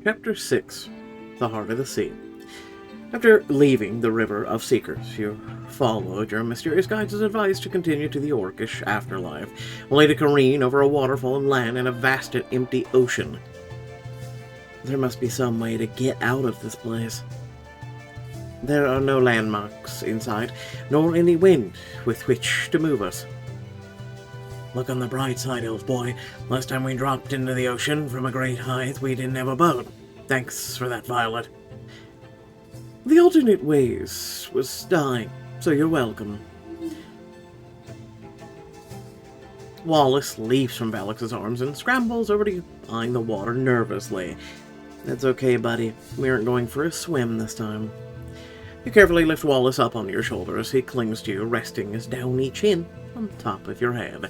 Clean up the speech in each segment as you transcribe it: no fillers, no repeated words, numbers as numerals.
Chapter 6. The Heart of the Sea. After leaving the River of Seekers, you followed your mysterious guide's advice to continue to the Orcish afterlife, only to careen over a waterfall and land in a vast and empty ocean. There must be some way to get out of this place. There are no landmarks inside, nor any wind with which to move us. Look on the bright side, elf boy. Last time we dropped into the ocean from a great height, we didn't have a boat. Thanks for that, Violet. The alternate ways was dying, so you're welcome. Wallace leaps from Valex's arms and scrambles over to you, eyeing the water nervously. That's okay, buddy. We aren't going for a swim this time. You carefully lift Wallace up onto your shoulder as he clings to you, resting his downy chin on top of your head.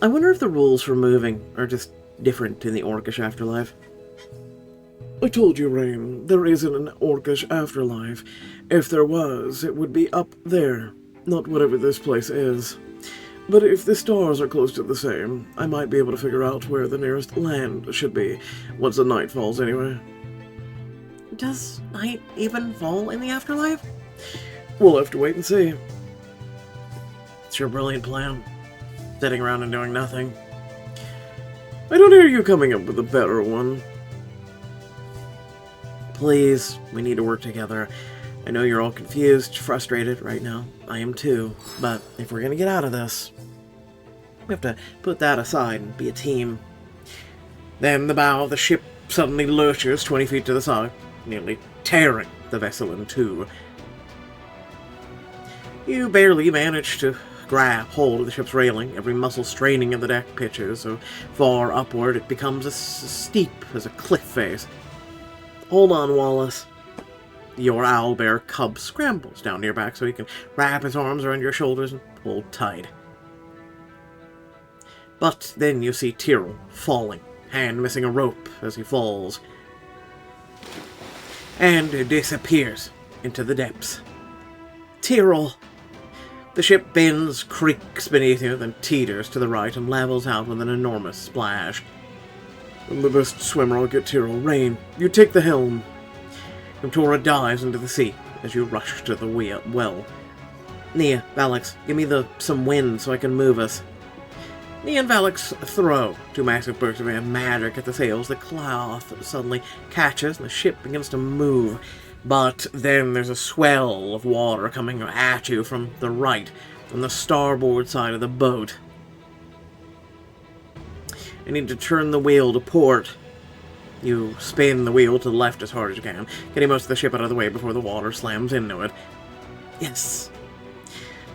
I wonder if the rules for moving are just different in the Orcish afterlife. I told you, Rain, there isn't an Orcish afterlife. If there was, it would be up there, not whatever this place is. But if the stars are close to the same, I might be able to figure out where the nearest land should be, once the night falls anyway. Does night even fall in the afterlife? We'll have to wait and see. It's your brilliant plan. Sitting around and doing nothing. I don't hear you coming up with a better one. Please, we need to work together. I know you're all confused, frustrated right now. I am too. But if we're gonna get out of this, we have to put that aside and be a team. Then the bow of the ship suddenly lurches 20 feet to the side, nearly tearing the vessel in two. You barely manage to grab hold of the ship's railing, every muscle straining at the deck pitches so far upward it becomes as steep as a cliff face. Hold on, Wallace. Your owlbear cub scrambles down to your back so he can wrap his arms around your shoulders and hold tight. But then you see Tyrrell falling, hand missing a rope as he falls, and disappears into the depths. Tyrrell! The ship bends, creaks beneath you, then teeters to the right and levels out with an enormous splash. I'm the best swimmer I'll get, Tyrrell. Rain, you take the helm. Tora dives into the sea as you rush to the well. Nia, Valex, give me some wind so I can move us. Nia and Valex throw two massive bursts of magic at the sails. The cloth suddenly catches and the ship begins to move. But then there's a swell of water coming at you from the right, on the starboard side of the boat. You need to turn the wheel to port. You spin the wheel to the left as hard as you can, getting most of the ship out of the way before the water slams into it. Yes.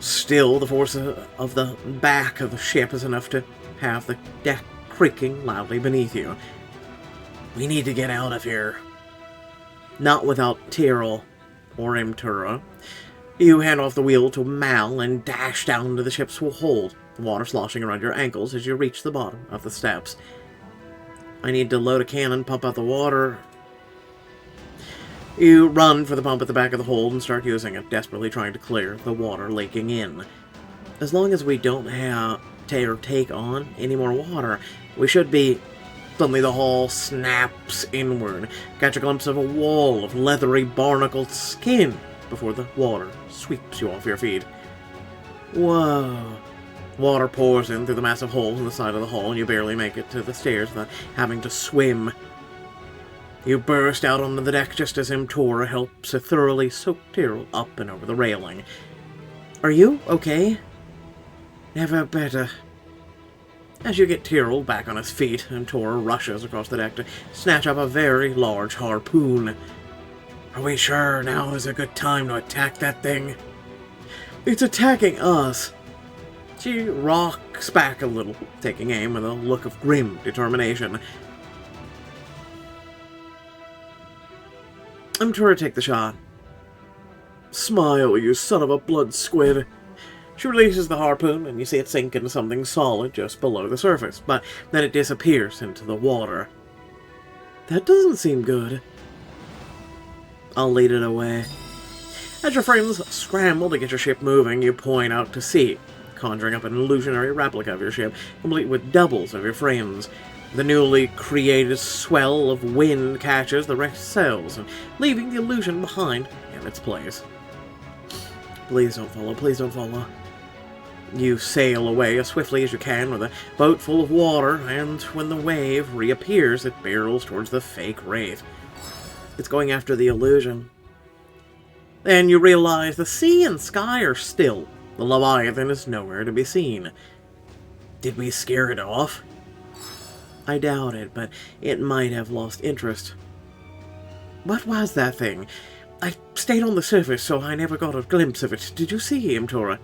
Still, the force of the back of the ship is enough to have the deck creaking loudly beneath you. We need to get out of here. Not without Tyrrell or Imtura. You hand off the wheel to Mal and dash down to the ship's hold, the water sloshing around your ankles as you reach the bottom of the steps. I need to load a cannon, pump out the water. You run for the pump at the back of the hold and start using it, desperately trying to clear the water leaking in. As long as we don't have take on any more water, we should be... Suddenly the hull snaps inward. Catch a glimpse of a wall of leathery, barnacled skin before the water sweeps you off your feet. Whoa. Water pours in through the massive holes in the side of the hull, and you barely make it to the stairs without having to swim. You burst out onto the deck just as Imtora helps to thoroughly soak Tyrrell up and over the railing. Are you okay? Never better. As you get Tyrrell back on his feet, Imtora rushes across the deck to snatch up a very large harpoon. Are we sure now is a good time to attack that thing? It's attacking us. She rocks back a little, taking aim with a look of grim determination. Imtura, take the shot. Smile, you son of a blood squid. She releases the harpoon, and you see it sink into something solid just below the surface, but then it disappears into the water. That doesn't seem good. I'll lead it away. As your friends scramble to get your ship moving, you point out to sea, conjuring up an illusionary replica of your ship, complete with doubles of your friends. The newly created swell of wind catches the wrecked sails, leaving the illusion behind in its place. Please don't follow, please don't follow. You sail away as swiftly as you can with a boat full of water, and when the wave reappears, it barrels towards the fake wraith. It's going after the illusion. Then you realize the sea and sky are still. The Leviathan is nowhere to be seen. Did we scare it off? I doubt it, but it might have lost interest. What was that thing? I stayed on the surface, so I never got a glimpse of it. Did you see him, Tora?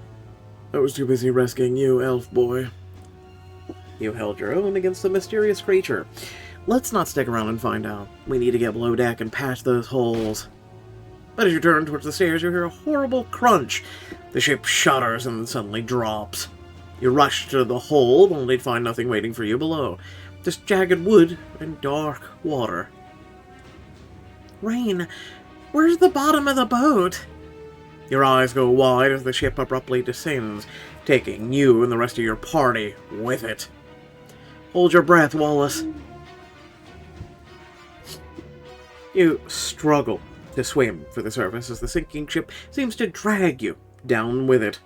I was too busy rescuing you, elf boy. You held your own against the mysterious creature. Let's not stick around and find out. We need to get below deck and patch those holes. But as you turn towards the stairs, you hear a horrible crunch. The ship shudders and then suddenly drops. You rush to the hold, only to find nothing waiting for you below. Just jagged wood and dark water. Rain, where's the bottom of the boat? Your eyes go wide as the ship abruptly descends, taking you and the rest of your party with it. Hold your breath, Wallace. You struggle to swim for the surface as the sinking ship seems to drag you down with it.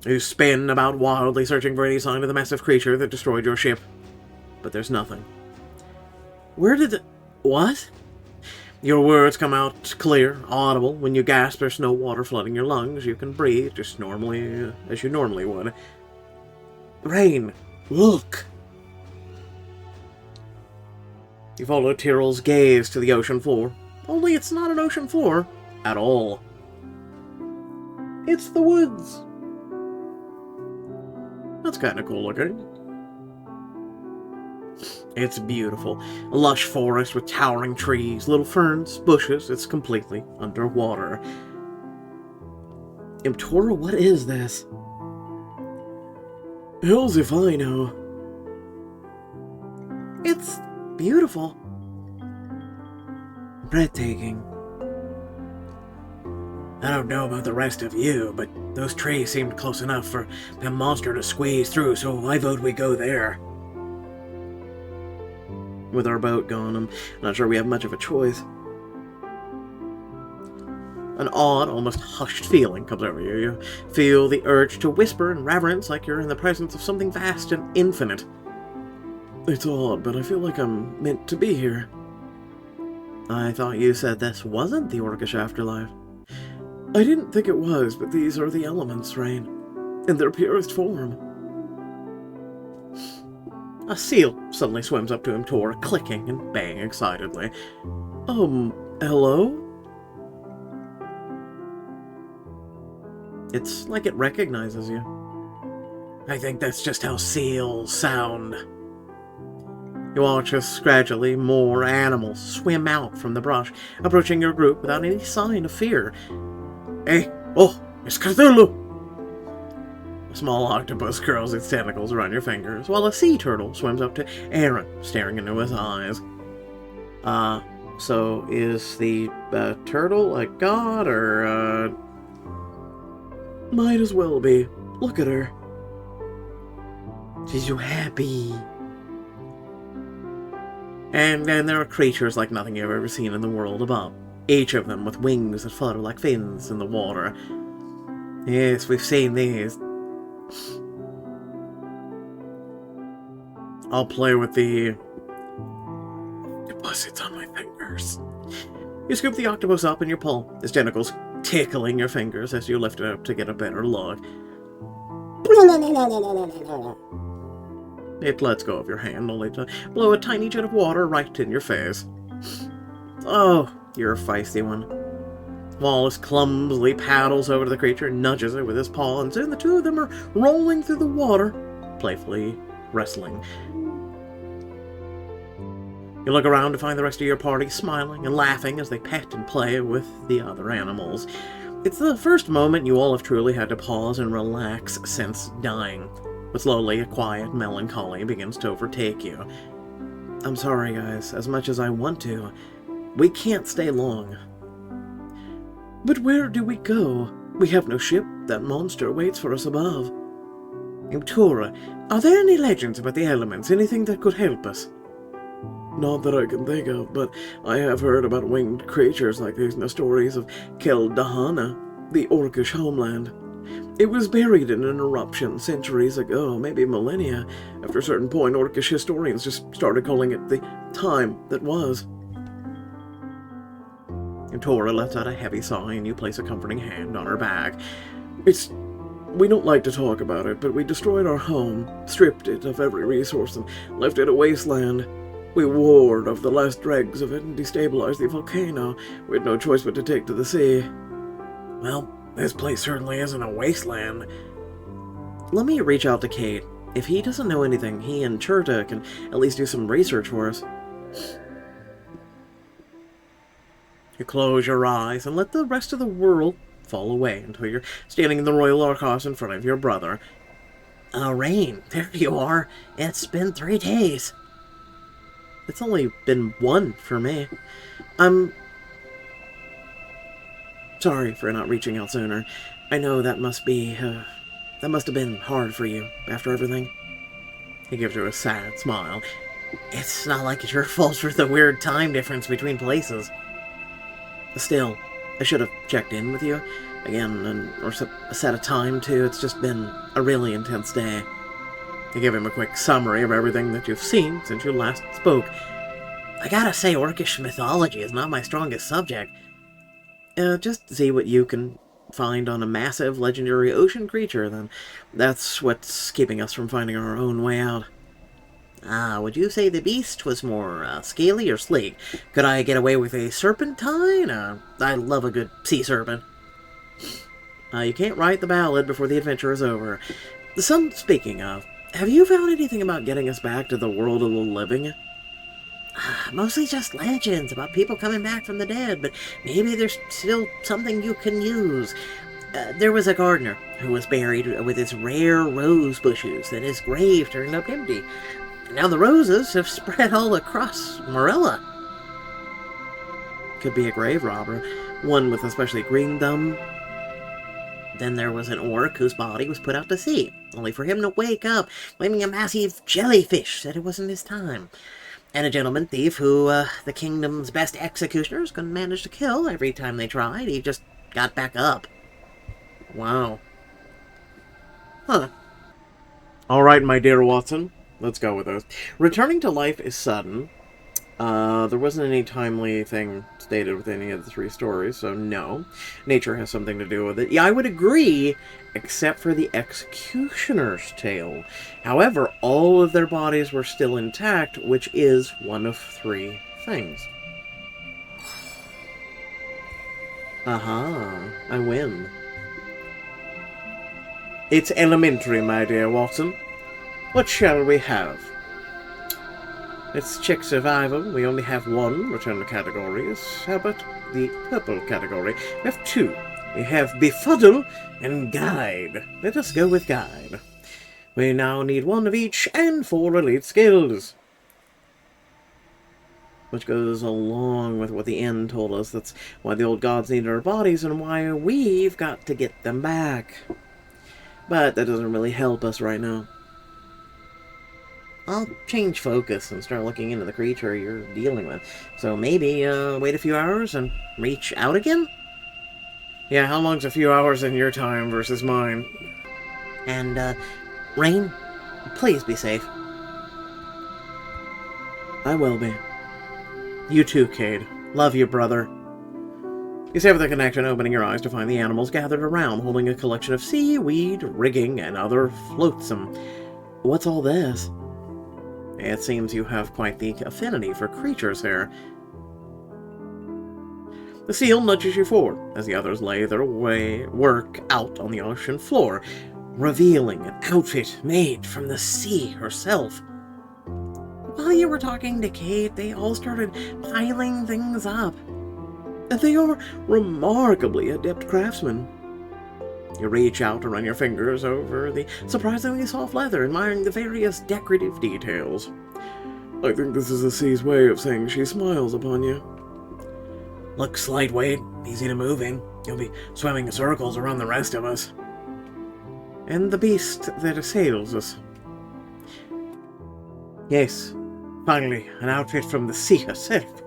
You spin about wildly, searching for any sign of the massive creature that destroyed your ship. But there's nothing. Where did the... What? Your words come out clear, audible. When you gasp, there's no water flooding your lungs. You can breathe just normally, as you normally would. Rain, look! You follow Tyrrell's gaze to the ocean floor. Only it's not an ocean floor at all. It's the woods. That's kind of cool looking. It's beautiful. A lush forest with towering trees, little ferns, bushes. It's completely underwater. Imtora, what is this? Hells if I know. It's beautiful. Breathtaking. I don't know about the rest of you, but those trees seemed close enough for the monster to squeeze through, so I vote we go there. With our boat gone, I'm not sure we have much of a choice. An odd, almost hushed feeling comes over you. You feel the urge to whisper in reverence like you're in the presence of something vast and infinite. It's odd, but I feel like I'm meant to be here. I thought you said this wasn't the Orcish afterlife. I didn't think it was, but these are the elements, Rain, in their purest form. A seal suddenly swims up to him, Tor, clicking and baying excitedly. Hello? It's like it recognizes you. I think that's just how seals sound. You watch as gradually more animals swim out from the brush, approaching your group without any sign of fear. Hey, it's Cthulhu! A small octopus curls its tentacles around your fingers, while a sea turtle swims up to Aaron, staring into his eyes. So is the turtle a god, or, Might as well be. Look at her. She's so happy. And then there are creatures like nothing you've ever seen in the world above, each of them with wings that flutter like fins in the water. Yes, we've seen these. I'll play with the deposits on my fingers. You scoop the octopus up in your palm, its tentacles tickling your fingers as you lift it up to get a better look. It lets go of your hand, only to blow a tiny jet of water right in your face. Oh, you're a feisty one. Wallace clumsily paddles over to the creature and nudges it with his paw, and soon the two of them are rolling through the water, playfully wrestling. You look around to find the rest of your party smiling and laughing as they pet and play with the other animals. It's the first moment you all have truly had to pause and relax since dying. But slowly, a quiet melancholy begins to overtake you. I'm sorry, guys. As much as I want to, we can't stay long. But where do we go? We have no ship. That monster waits for us above. Tora, are there any legends about the elements? Anything that could help us? Not that I can think of, but I have heard about winged creatures like these in the stories of Keldahana, the Orcish homeland. It was buried in an eruption centuries ago, maybe millennia. After a certain point, Orcish historians just started calling it the time that was. And Tora lets out a heavy sigh, and you place a comforting hand on her back. We don't like to talk about it, but we destroyed our home, stripped it of every resource, and left it a wasteland. We warred off the last dregs of it and destabilized the volcano. We had no choice but to take to the sea. Well, this place certainly isn't a wasteland. Let me reach out to Kate. If he doesn't know anything, he and Cherta can at least do some research for us. You close your eyes and let the rest of the world fall away until you're standing in the Royal Arcos in front of your brother. Rain, there you are. It's been 3 days. It's only been 1 for me. I'm sorry for not reaching out sooner. I know that must have been hard for you after everything. He gives you a sad smile. It's not like it's your fault for the weird time difference between places. Still, I should have checked in with you again, or set a time too. It's just been a really intense day. You give him a quick summary of everything that you've seen since you last spoke. I gotta say, Orcish mythology is not my strongest subject. Just see what you can find on a massive, legendary ocean creature, then. That's what's keeping us from finding our own way out. Would you say the beast was more scaly or sleek? Could I get away with a serpentine? I love a good sea serpent. You can't write the ballad before the adventure is over. Speaking of, have you found anything about getting us back to the world of the living? Mostly just legends about people coming back from the dead, but maybe there's still something you can use. There was a gardener who was buried with his rare rose bushes, and his grave turned up empty. Now the roses have spread all across Morella. Could be a grave robber, one with especially green thumb. Then there was an orc whose body was put out to sea, only for him to wake up, claiming a massive jellyfish said it wasn't his time. And a gentleman thief who the kingdom's best executioners couldn't manage to kill every time they tried. He just got back up. Wow. Huh. All right, my dear Watson. Let's go with those. Returning to life is sudden. There wasn't any timely thing stated with any of the 3 stories, so no. Nature has something to do with it. Yeah, I would agree, except for the executioner's tale. However, all of their bodies were still intact, which is one of 3 things. Aha, I win. It's elementary, my dear Watson. What shall we have? Let's check survival. We only have 1 return categories. How about the purple category? We have 2. We have befuddle and guide. Let us go with guide. We now need 1 of each and 4 elite skills. Which goes along with what the end told us. That's why the old gods needed our bodies and why we've got to get them back. But that doesn't really help us right now. I'll change focus and start looking into the creature you're dealing with. So maybe wait a few hours and reach out again? Yeah, how long's a few hours in your time versus mine? And, Rain, please be safe. I will be. You too, Cade. Love you, brother. You sever the connection, opening your eyes to find the animals gathered around, holding a collection of seaweed, rigging, and other flotsam. What's all this? It seems you have quite the affinity for creatures here. The seal nudges you forward as the others lay their work out on the ocean floor, revealing an outfit made from the sea herself. While you were talking to Kate, they all started piling things up. They are remarkably adept craftsmen. You reach out to run your fingers over the surprisingly soft leather, admiring the various decorative details. I think this is the sea's way of saying she smiles upon you. Looks lightweight, easy to move in. You'll be swimming in circles around the rest of us. and the beast that assails us. Yes, finally, an outfit from the sea herself.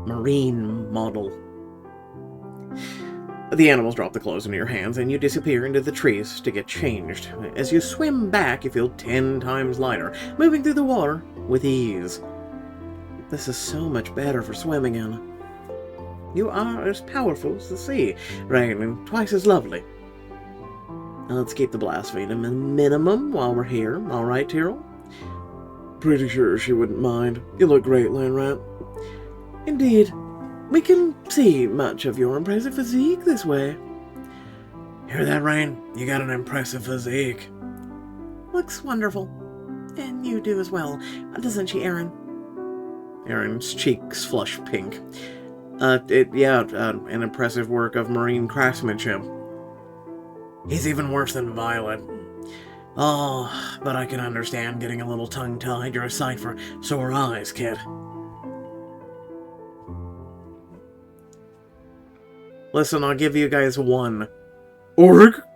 Marine model. The animals drop the clothes into your hands, and you disappear into the trees to get changed. As you swim back, you feel 10 times lighter, moving through the water with ease. This is so much better for swimming in. You are as powerful as the sea, Rain, and twice as lovely. Now let's keep the blaspheme minimum while we're here, alright, Tyrrell? Pretty sure she wouldn't mind. You look great, Landrat. Indeed. We can see much of your impressive physique this way. Hear that, Rain? You got an impressive physique. Looks wonderful. And you do as well, doesn't she, Aaron? Aaron's cheeks flush pink. An impressive work of marine craftsmanship. He's even worse than Violet. Oh, but I can understand getting a little tongue-tied. You're a sight for sore eyes, kid. Listen, I'll give you guys one. Orc?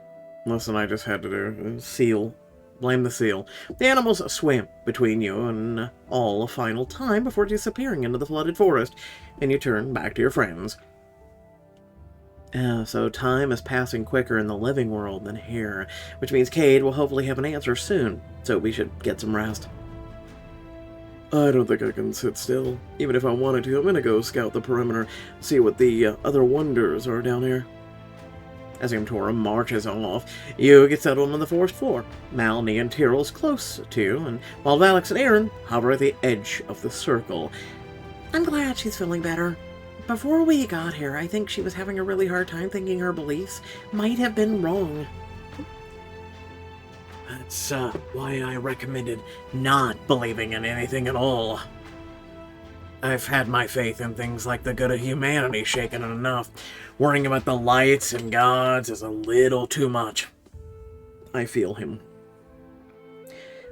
Listen, I just had to do seal. Blame the seal. The animals swim between you and all a final time before disappearing into the flooded forest, and you turn back to your friends. So time is passing quicker in the living world than here, which means Cade will hopefully have an answer soon, so we should get some rest. I don't think I can sit still. Even if I wanted to, I'm gonna go scout the perimeter, see what the other wonders are down here. As Imtora marches off, you get settled on the forest floor. Malny and Tyrrell's close to you, and while Valix and Aaron hover at the edge of the circle. I'm glad she's feeling better. Before we got here, I think she was having a really hard time thinking her beliefs might have been wrong. That's why I recommended not believing in anything at all. I've had my faith in things like the good of humanity shaken enough. Worrying about the lights and gods is a little too much. I feel him.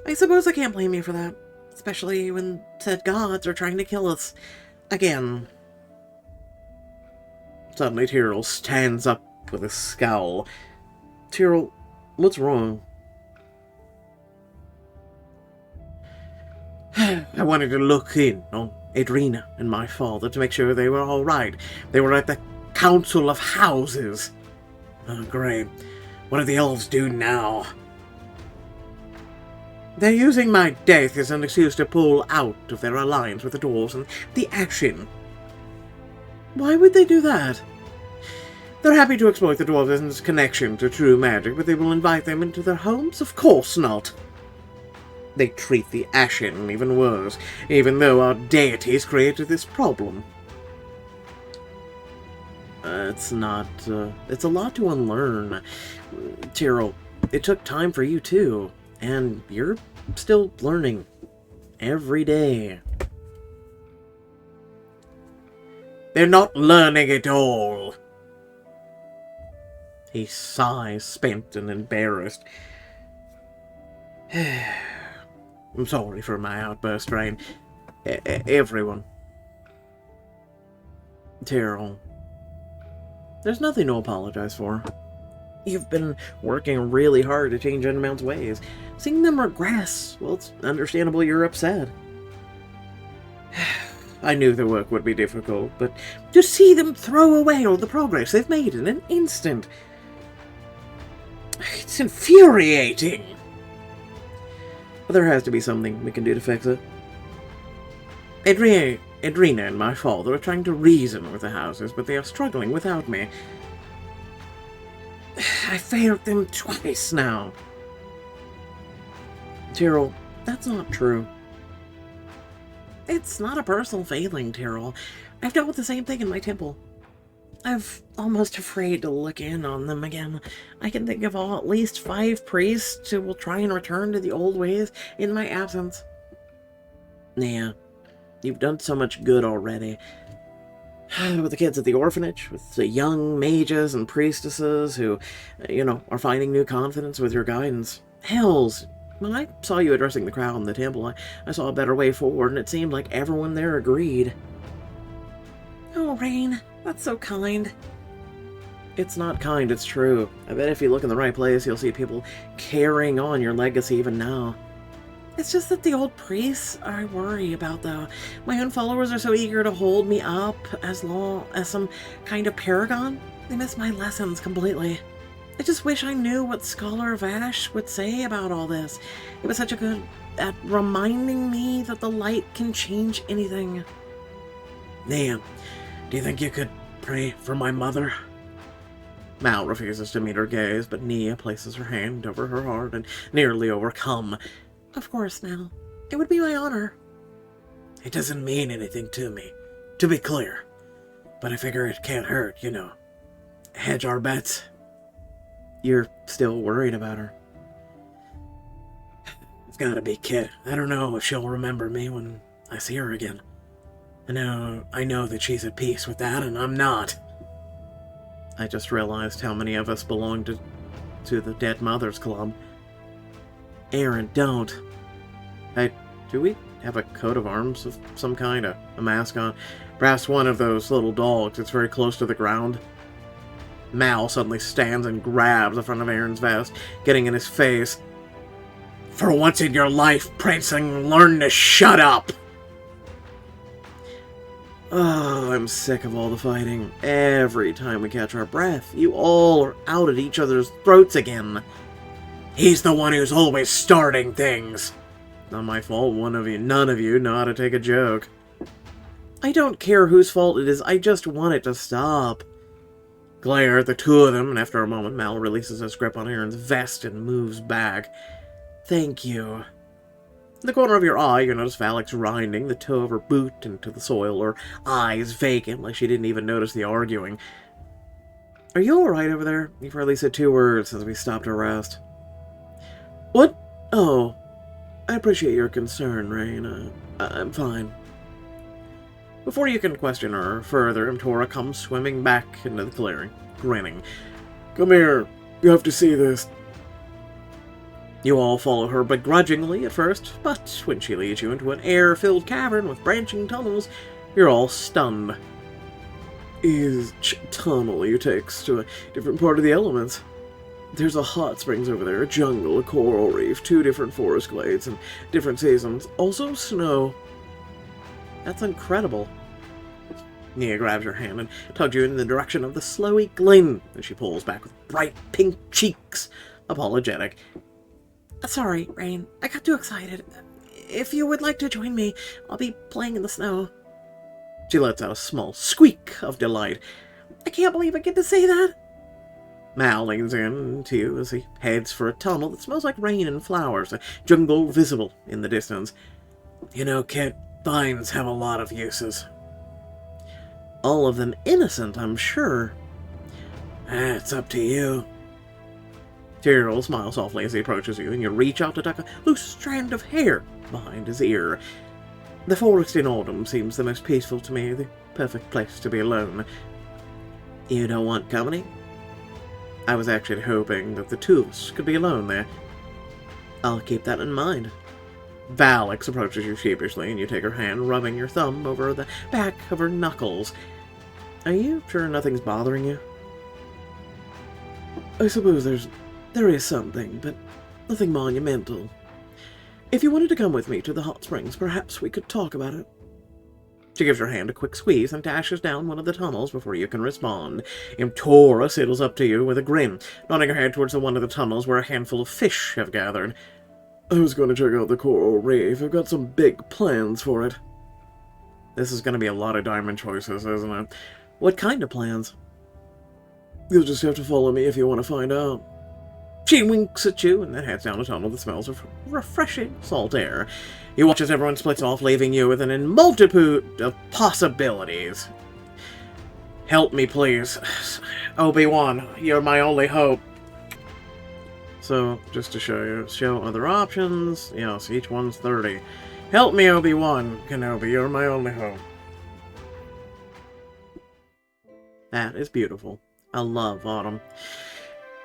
I suppose I can't blame you for that, especially when said gods are trying to kill us again. Suddenly Tyrrell stands up with a scowl. Tyrrell, what's wrong? I wanted to look in on Adrena and my father to make sure they were all right. They were at the Council of Houses. Oh, great. What do the elves do now? They're using my death as an excuse to pull out of their alliance with the dwarves and the Ashen. Why would they do that? They're happy to exploit the dwarves' connection to true magic, but they will invite them into their homes? Of course not. They treat the Ashen even worse, even though our deities created this problem. It's a lot to unlearn. Tyrrell, it took time for you too, and you're still learning every day. They're not learning at all. He sighs, spent and embarrassed. I'm sorry for my outburst, Rain. Everyone. Tyrrell, there's nothing to apologize for. You've been working really hard to change Undermount's ways. Seeing them regress, well, it's understandable you're upset. I knew the work would be difficult, but to see them throw away all the progress they've made in an instant, it's infuriating. But there has to be something we can do to fix it. Adrena and my father are trying to reason with the houses, but they are struggling without me. I failed them twice now. Tyrrell, that's not true. It's not a personal failing, Tyrrell. I've dealt with the same thing in my temple. I'm almost afraid to look in on them again. I can think of at least 5 priests who will try and return to the old ways in my absence. Yeah, you've done so much good already. With the kids at the orphanage, with the young mages and priestesses who, are finding new confidence with your guidance. Hells, when I saw you addressing the crowd in the temple, I saw a better way forward, and it seemed like everyone there agreed. Oh, Rain, that's so kind. It's not kind, it's true. I bet if you look in the right place, you'll see people carrying on your legacy even now. It's just that the old priests I worry about, though. My own followers are so eager to hold me up as long as some kind of paragon. They miss my lessons completely. I just wish I knew what Scholar Vash would say about all this. It was such a good at reminding me that the light can change anything. Nia, do you think you could pray for my mother? Mal refuses to meet her gaze, but Nia places her hand over her heart and, nearly overcome, "Of course, Mal. It would be my honor." It doesn't mean anything to me, to be clear. But I figure it can't hurt, you know. Hedge our bets. You're still worried about her? It's gotta be Kit. I don't know if she'll remember me when I see her again. I know that she's at peace with that, and I'm not. I just realized how many of us belong to the Dead Mothers Club. Aaron, don't. Hey, do we have a coat of arms of some kind? A mascot? Perhaps one of those little dogs that's very close to the ground? Mal suddenly stands and grabs the front of Aaron's vest, getting in his face. For once in your life, Prancing, learn to shut up! Oh, I'm sick of all the fighting. Every time we catch our breath, you all are out at each other's throats again. He's the one who's always starting things. Not my fault, none of you know how to take a joke. I don't care whose fault it is, I just want it to stop. Glare at the two of them, and after a moment, Mal releases his grip on Aaron's vest and moves back. Thank you. In the corner of your eye, you notice Valak's grinding the toe of her boot into the soil, her eyes vacant, like she didn't even notice the arguing. Are you alright over there? You've hardly said 2 words since we stopped to rest. What? Oh, I appreciate your concern, Rain. I'm fine. Before you can question her further, Mtora comes swimming back into the clearing, grinning. Come here. You have to see this. You all follow her begrudgingly at first, but when she leads you into an air-filled cavern with branching tunnels, you're all stunned. Each tunnel you takes to a different part of the elements. There's a hot springs over there, a jungle, a coral reef, 2 different forest glades, and different seasons. Also snow. That's incredible. Nia grabs your hand and tugs you in the direction of the Slowy Glen, and she pulls back with bright pink cheeks, apologetic. Sorry, Rain. I got too excited. If you would like to join me, I'll be playing in the snow. She lets out a small squeak of delight. I can't believe I get to say that. Mal leans in to you as he heads for a tunnel that smells like rain and flowers, a jungle visible in the distance. You know, Kit, vines have a lot of uses. All of them innocent, I'm sure. It's up to you. Tyrrell smiles softly as he approaches you, and you reach out to tuck a loose strand of hair behind his ear. The forest in autumn seems the most peaceful to me, the perfect place to be alone. You don't want company? I was actually hoping that the 2 of us could be alone there. I'll keep that in mind. Valak approaches you sheepishly, and you take her hand, rubbing your thumb over the back of her knuckles. Are you sure nothing's bothering you? I suppose there is something, but nothing monumental. If you wanted to come with me to the hot springs, perhaps we could talk about it. She gives your hand a quick squeeze and dashes down one of the tunnels before you can respond. Mtora sidles up to you with a grin, nodding her head towards the one of the tunnels where a handful of fish have gathered. I was going to check out the coral reef. I've got some big plans for it. This is going to be a lot of diamond choices, isn't it? What kind of plans? You'll just have to follow me if you want to find out. She winks at you and then heads down a tunnel that smells of refreshing salt air. You watch as everyone splits off, leaving you with an multitude of possibilities. Help me, please. Obi-Wan, you're my only hope. So, just to show other options. Yes, each one's 30. Help me, Obi-Wan Kenobi, you're my only hope. That is beautiful. I love autumn.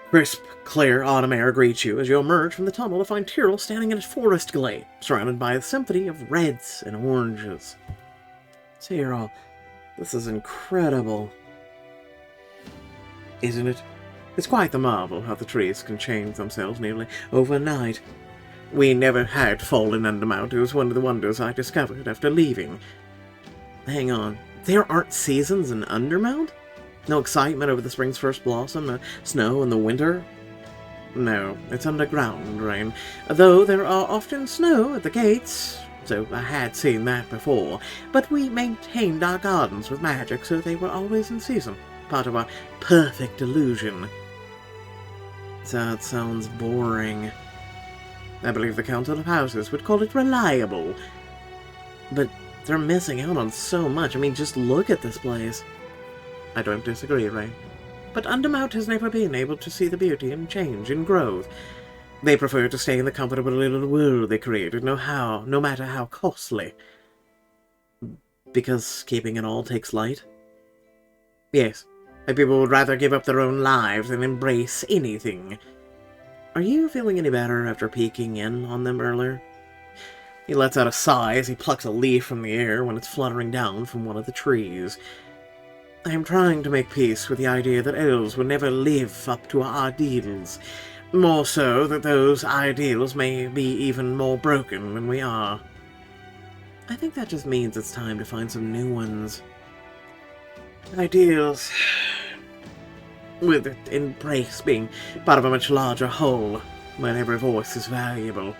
Crisp, clear autumn air greets you as you emerge from the tunnel to find Tyrrell standing in a forest glade, surrounded by a symphony of reds and oranges. Tyrrell, this is incredible. isn't it? It's quite the marvel how the trees can change themselves nearly overnight. We never had fall in Undermount. It was one of the wonders I discovered after leaving. Hang on. There aren't seasons in Undermount? No excitement over the spring's first blossom, no snow in the winter? No, it's underground rain. Though there are often snow at the gates, so I had seen that before. But we maintained our gardens with magic, so they were always in season. Part of our perfect illusion. That sounds boring. I believe the Council of Houses would call it reliable. But they're missing out on so much. I mean, just look at this place. I don't disagree, Ray. But Undermount has never been able to see the beauty and change and growth. They prefer to stay in the comfortable little world they created, no matter how costly. Because keeping it all takes light? Yes, and people would rather give up their own lives than embrace anything. Are you feeling any better after peeking in on them earlier? He lets out a sigh as he plucks a leaf from the air when it's fluttering down from one of the trees. I am trying to make peace with the idea that elves will never live up to our ideals. More so that those ideals may be even more broken than we are. I think that just means it's time to find some new ones. Ideals with it embrace being part of a much larger whole, when every voice is valuable.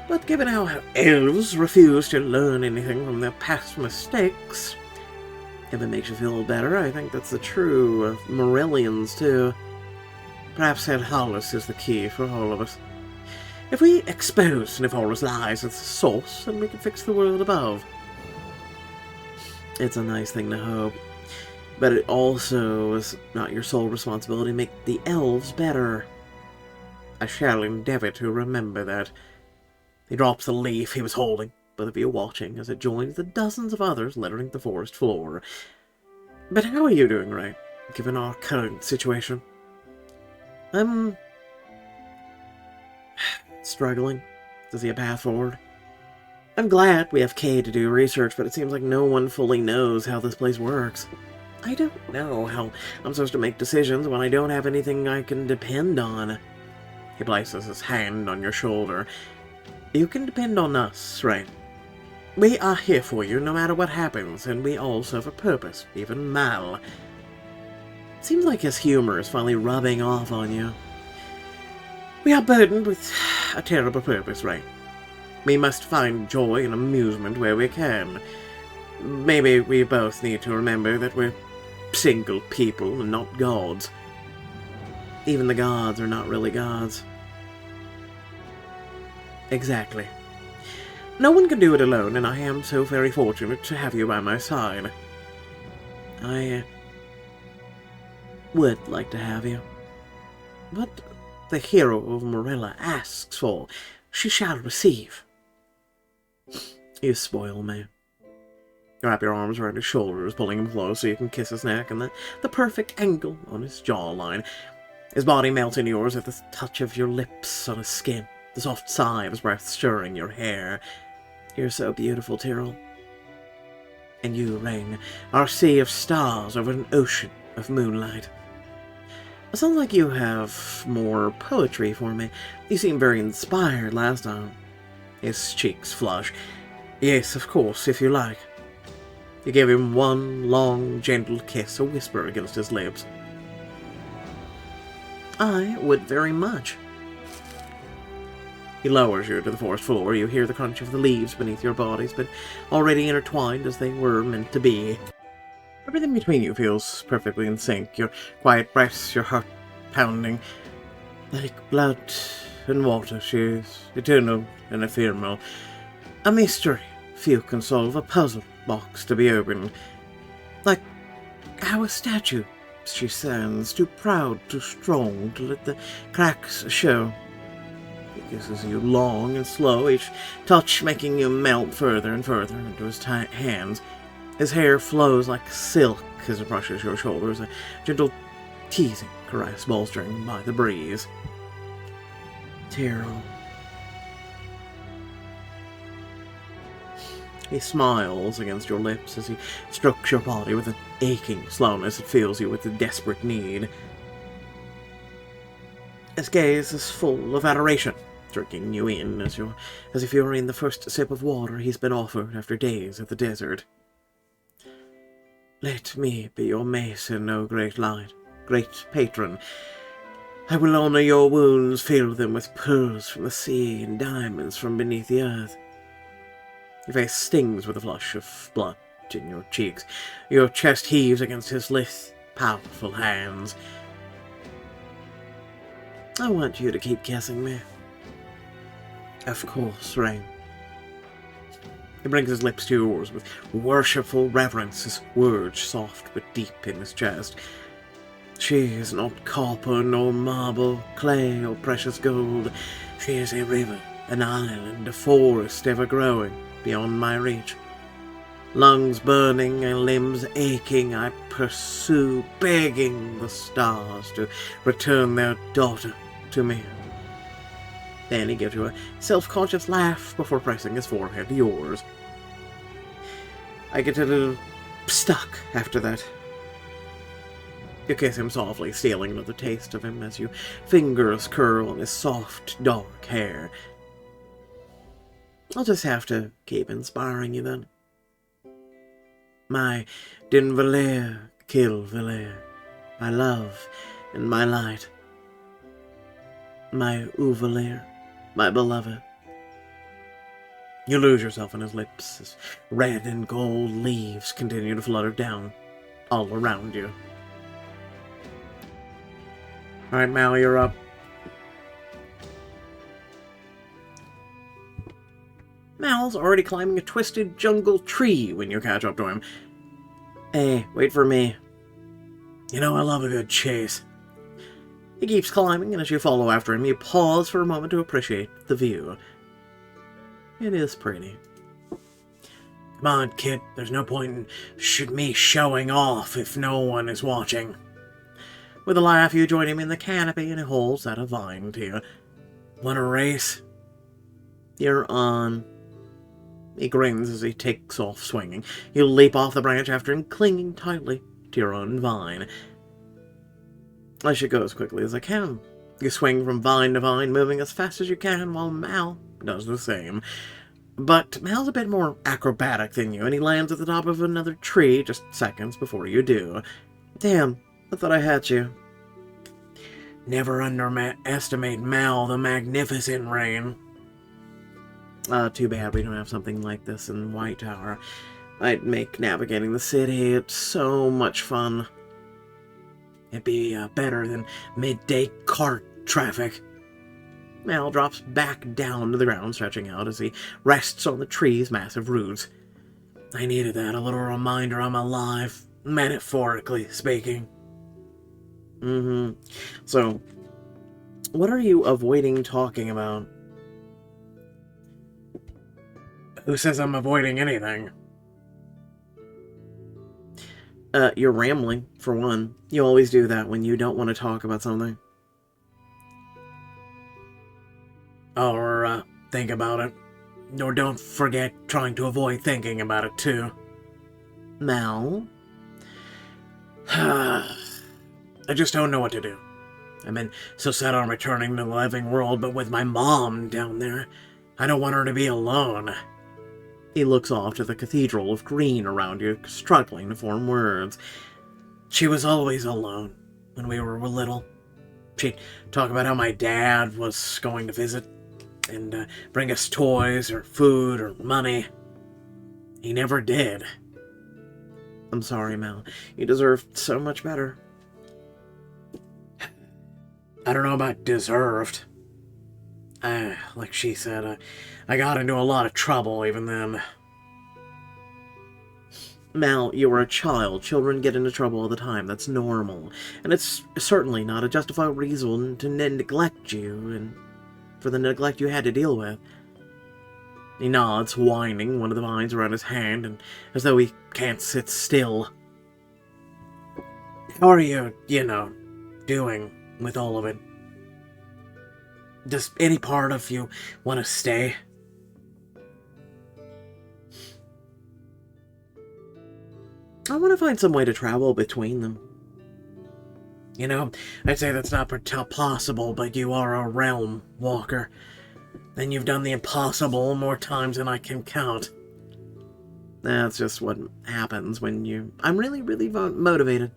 But given how elves refuse to learn anything from their past mistakes, if it makes you feel better, I think that's the true of Morellians too. Perhaps Head Hollis is the key for all of us. If we expose Nevora's lies at the source, then we can fix the world above. It's a nice thing to hope. But it also is not your sole responsibility to make the elves better. I shall endeavor to remember that. He drops the leaf he was holding, both of you watching as it joins the dozens of others littering the forest floor. But how are you doing, Ray, given our current situation? I'm struggling to see a path forward. I'm glad we have Kay to do research, but it seems like no one fully knows how this place works. I don't know how I'm supposed to make decisions when I don't have anything I can depend on. He places his hand on your shoulder. You can depend on us, Ray. We are here for you no matter what happens, and we all serve a purpose, even Mal. Seems like his humor is finally rubbing off on you. We are burdened with a terrible purpose, Ray. We must find joy and amusement where we can. Maybe we both need to remember that we're single people and not gods. Even the gods are not really gods. Exactly. No one can do it alone, and I am so very fortunate to have you by my side. I would like to have you. What the hero of Morella asks for, she shall receive. You spoil me. Wrap your arms around his shoulders, pulling him close so you can kiss his neck and the perfect angle on his jawline. His body melts in yours at the touch of your lips on his skin, the soft sigh of his breath stirring your hair. You're so beautiful, Tyrell. And you, Rain, are a sea of stars over an ocean of moonlight. It sounds like you have more poetry for me. You seemed very inspired last time. His cheeks flush. Yes, of course, if you like. You gave him one long, gentle kiss, a whisper against his lips. I would very much. He lowers you to the forest floor. You hear the crunch of the leaves beneath your bodies, but already intertwined as they were meant to be. Everything between you feels perfectly in sync. Your quiet breaths, your heart pounding. Like blood and water, she is eternal and ephemeral. A mystery few can solve, a puzzle box to be opened. Like how a statue she stands, too proud, too strong to let the cracks show. He kisses you long and slow, each touch making you melt further and further into his tight hands. His hair flows like silk as it brushes your shoulders, a gentle teasing caress bolstering by the breeze. Tyrell. He smiles against your lips as he strokes your body with an aching slowness that fills you with a desperate need. His gaze is full of adoration, drinking you in as if you were in the first sip of water he's been offered after days of the desert. Let me be your mason, O great light, great patron. I will honor your wounds, fill them with pearls from the sea and diamonds from beneath the earth. Your face stings with a flush of blood in your cheeks. Your chest heaves against his lithe, powerful hands. I want you to keep kissing me. Of course, Rain. He brings his lips to yours with worshipful reverence, his words soft but deep in his chest. She is not copper nor marble, clay or precious gold. She is a river, an island, a forest ever growing beyond my reach. Lungs burning and limbs aching, I pursue, begging the stars to return their daughter to me. Then he gives you a self-conscious laugh before pressing his forehead to yours. I get a little stuck after that. You kiss him softly, stealing another taste of him as your fingers curl on his soft, dark hair. I'll just have to keep inspiring you then. My Dinvalir, Kilvalir, my love and my light. My Uvalir, my beloved. You lose yourself in his lips as red and gold leaves continue to flutter down all around you. Alright, Mal, you're up. Mal's already climbing a twisted jungle tree when you catch up to him. Hey, wait for me. You know I love a good chase. He keeps climbing, and as you follow after him, you pause for a moment to appreciate the view. It is pretty. Come on, kid. There's no point in me showing off if no one is watching. With a laugh, you join him in the canopy, and he holds out a vine to you. Want a race? You're on. He grins as he takes off swinging. You leap off the branch after him, clinging tightly to your own vine. I should go as quickly as I can. You swing from vine to vine, moving as fast as you can, while Mal does the same. But Mal's a bit more acrobatic than you, and he lands at the top of another tree just seconds before you do. Damn, I thought I had you. Never underestimate Mal the Magnificent, Rain. Too bad we don't have something like this in White Tower. I'd make navigating the city. It's so much fun. It'd be better than midday cart traffic. Mal drops back down to the ground, stretching out as he rests on the tree's massive roots. I needed that, a little reminder I'm alive, metaphorically speaking. So, what are you avoiding talking about? Who says I'm avoiding anything? You're rambling, for one. You always do that when you don't want to talk about something. Or, think about it. Or don't forget trying to avoid thinking about it, too. Mal? I just don't know what to do. I've been so set on returning to the living world, but with my mom down there, I don't want her to be alone. He looks off to the cathedral of green around you, struggling to form words. She was always alone when we were little. She'd talk about how my dad was going to visit and bring us toys or food or money. He never did. I'm sorry, Mal. You deserved so much better. I don't know about deserved. Like she said, I got into a lot of trouble even then. Mal, you were a child. Children get into trouble all the time. That's normal. And it's certainly not a justified reason to neglect you and for the neglect you had to deal with. He nods, winding one of the vines around his hand, and as though he can't sit still. How are you, doing with all of it? Does any part of you want to stay? I want to find some way to travel between them. You know, I'd say that's not possible, but you are a realm walker. And you've done the impossible more times than I can count. That's just what happens when you... I'm really, really motivated.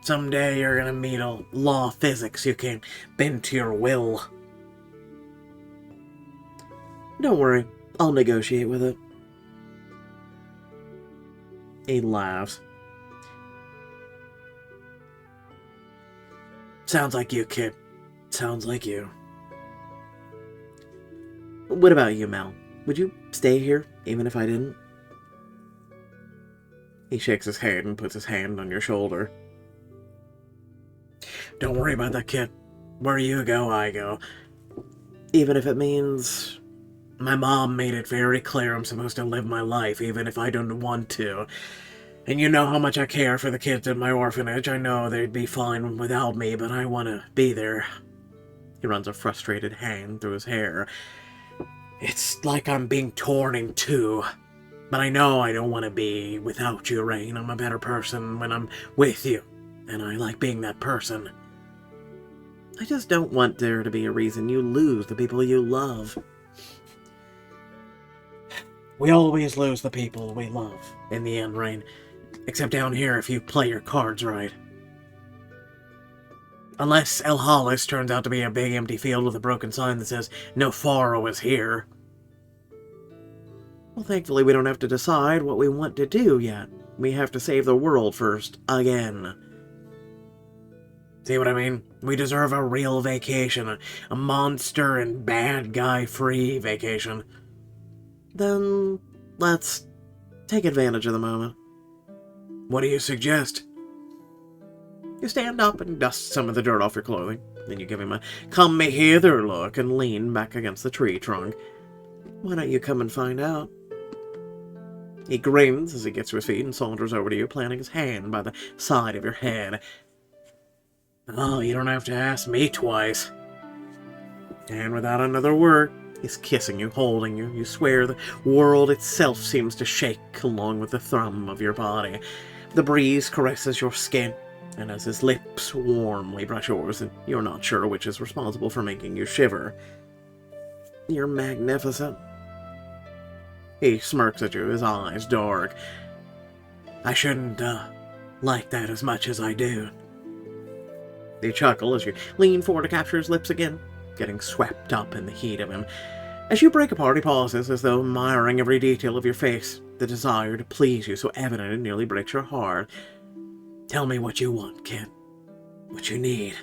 Someday you're gonna meet a law of physics you can bend to your will. Don't worry, I'll negotiate with it. He laughs. Sounds like you, kid. Sounds like you. What about you, Mel? Would you stay here, even if I didn't? He shakes his head and puts his hand on your shoulder. Don't worry about that, kid. Where you go, I go. Even if it means... My mom made it very clear I'm supposed to live my life, even if I don't want to. And you know how much I care for the kids in my orphanage. I know they'd be fine without me, but I want to be there. He runs a frustrated hand through his hair. It's like I'm being torn in two. But I know I don't want to be without you, Rain. I'm a better person when I'm with you. And I like being that person. I just don't want there to be a reason you lose the people you love. We always lose the people we love, in the end, Rain. Except down here if you play your cards right. Unless El Hollis turns out to be a big empty field with a broken sign that says, "No Faro is here." Well, thankfully we don't have to decide what we want to do yet. We have to save the world first, again. See what I mean? We deserve a real vacation, a monster and bad guy-free vacation. Then, let's take advantage of the moment. What do you suggest? You stand up and dust some of the dirt off your clothing. Then you give him a come-me-hither look and lean back against the tree trunk. Why don't you come and find out? He grins as he gets to his feet and saunters over to you, planting his hand by the side of your head. Oh, you don't have to ask me twice. And without another word, he's kissing you, holding you. You swear the world itself seems to shake along with the thrum of your body. The breeze caresses your skin, and as his lips warmly brush yours, and you're not sure which is responsible for making you shiver. You're magnificent. He smirks at you, his eyes dark. I shouldn't, like that as much as I do. You chuckle as you lean forward to capture his lips again, getting swept up in the heat of him. As you break apart, he pauses, as though admiring every detail of your face. The desire to please you so evident it nearly breaks your heart. Tell me what you want, kid. What you need.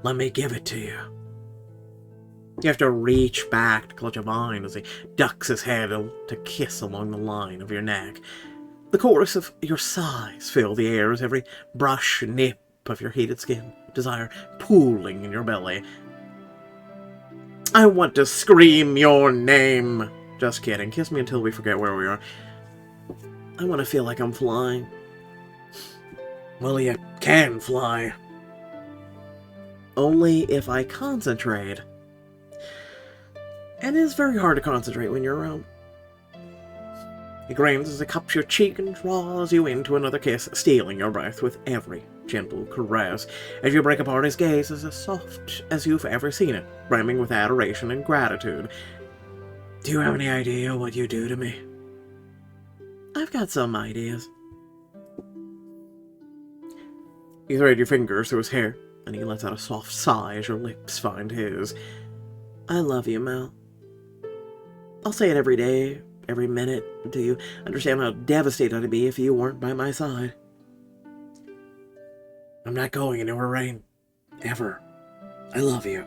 Let me give it to you. You have to reach back to clutch a vine as he ducks his head to kiss along the line of your neck. The chorus of your sighs fill the air as every brush and nip of your heated skin, desire pooling in your belly. I want to scream your name. Just kidding. Kiss me until we forget where we are. I want to feel like I'm flying. Well, you can fly. Only if I concentrate. And it is very hard to concentrate when you're around. He grins as he cups your cheek and draws you into another kiss, stealing your breath with every gentle caress. As you break apart, his gaze is as soft as you've ever seen it, brimming with adoration and gratitude. Do you have any idea what you do to me? I've got some ideas. You thread your fingers through his hair, and he lets out a soft sigh as your lips find his. I love you, Mel. I'll say it every day, every minute, until you understand how devastated I'd be if you weren't by my side. I'm not going anywhere, Rain. Ever. I love you.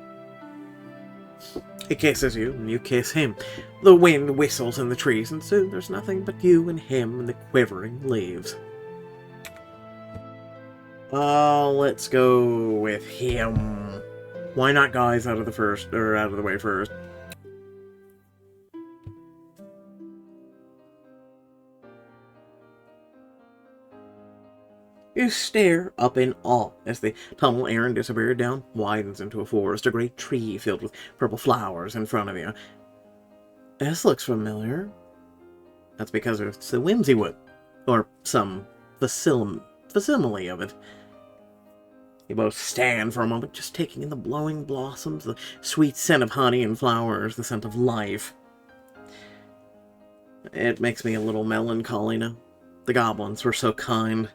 He kisses you, and you kiss him. The wind whistles in the trees, and soon there's nothing but you and him and the quivering leaves. Let's go with him. Why not guys out of the way first? You stare up in awe as the tunnel Aaron disappeared down widens into a forest, a great tree filled with purple flowers in front of you. This looks familiar. That's because it's the whimsy wood, or some facsimile of it. You both stand for a moment, just taking in the blowing blossoms, the sweet scent of honey and flowers, the scent of life. It makes me a little melancholy now. The goblins were so kind.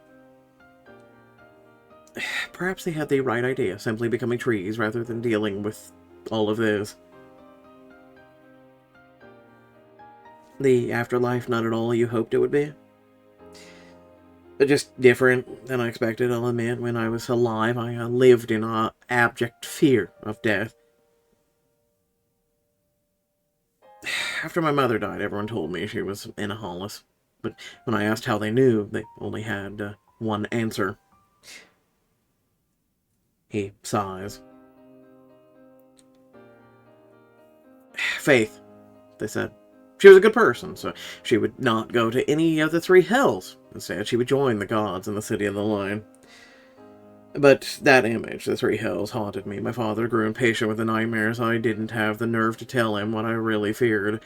Perhaps they had the right idea, simply becoming trees rather than dealing with all of this. The afterlife not at all you hoped it would be? Just different than I expected, I'll admit. When I was alive, I lived in abject fear of death. After my mother died, everyone told me she was in a hollis. But when I asked how they knew, they only had one answer. He sighs. Faith, they said. She was a good person, so she would not go to any of the three hells. Instead, she would join the gods in the City of the Lion. But that image, the three hells, haunted me. My father grew impatient with the nightmares. I didn't have the nerve to tell him what I really feared.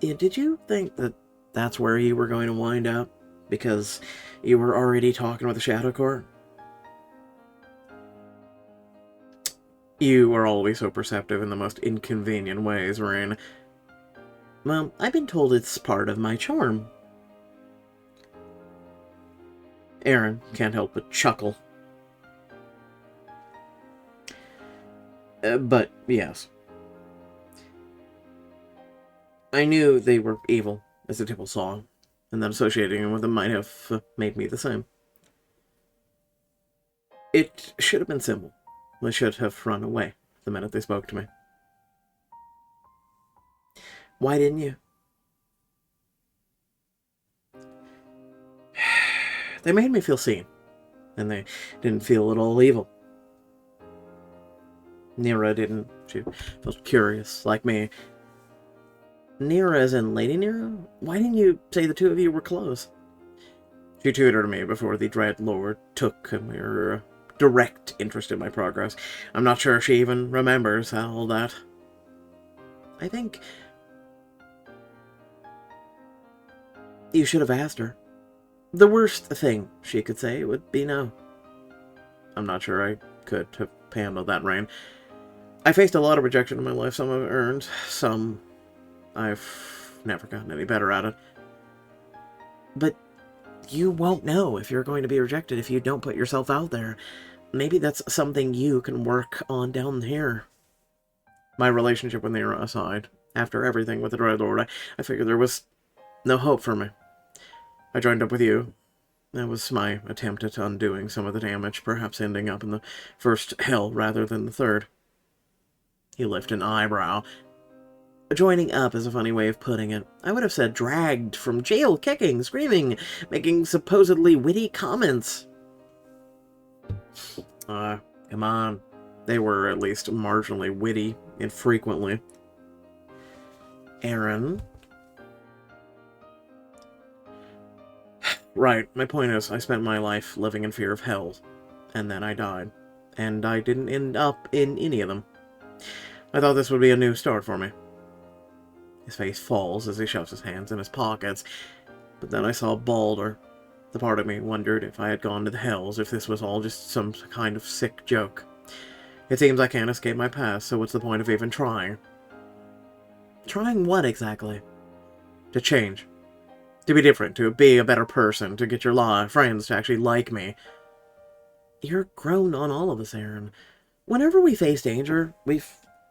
Did you think that that's where you were going to wind up? Because you were already talking with the Shadow Court? You are always so perceptive in the most inconvenient ways, Rain. Well, I've been told it's part of my charm. Aaron can't help but chuckle. But, yes. I knew they were evil, as the Tipple saw, and that associating with them might have made me the same. It should have been simple. I should have run away the minute they spoke to me. Why didn't you? They made me feel seen, and they didn't feel at all evil. Nira didn't. She felt curious, like me. Nira as in Lady Nira? Why didn't you say the two of you were close? She tutored me before the Dread Lord took a mere direct interest in my progress. I'm not sure she even remembers all that. I think you should have asked her. The worst thing she could say would be no. I'm not sure I could have handled that, Rain. I faced a lot of rejection in my life. Some I've earned, some I've never gotten any better at it. But you won't know if you're going to be rejected if you don't put yourself out there. Maybe that's something you can work on down here. My relationship with Nira aside, after everything with the Dread Lord, I figured there was no hope for me. I joined up with you. That was my attempt at undoing some of the damage, perhaps ending up in the first hell rather than the third. He lifted an eyebrow. Joining up is a funny way of putting it. I would have said dragged from jail, kicking, screaming, making supposedly witty comments. Come on. They were at least marginally witty, infrequently. Aaron? Right, my point is, I spent my life living in fear of hell, and then I died, and I didn't end up in any of them. I thought this would be a new start for me. His face falls as he shoves his hands in his pockets, but then I saw Balder. The part of me wondered if I had gone to the hells, if this was all just some kind of sick joke. It seems I can't escape my past, so what's the point of even trying? Trying what exactly? To change. To be different, to be a better person, to get your friends to actually like me. You're grown on all of us, Aaron. Whenever we face danger,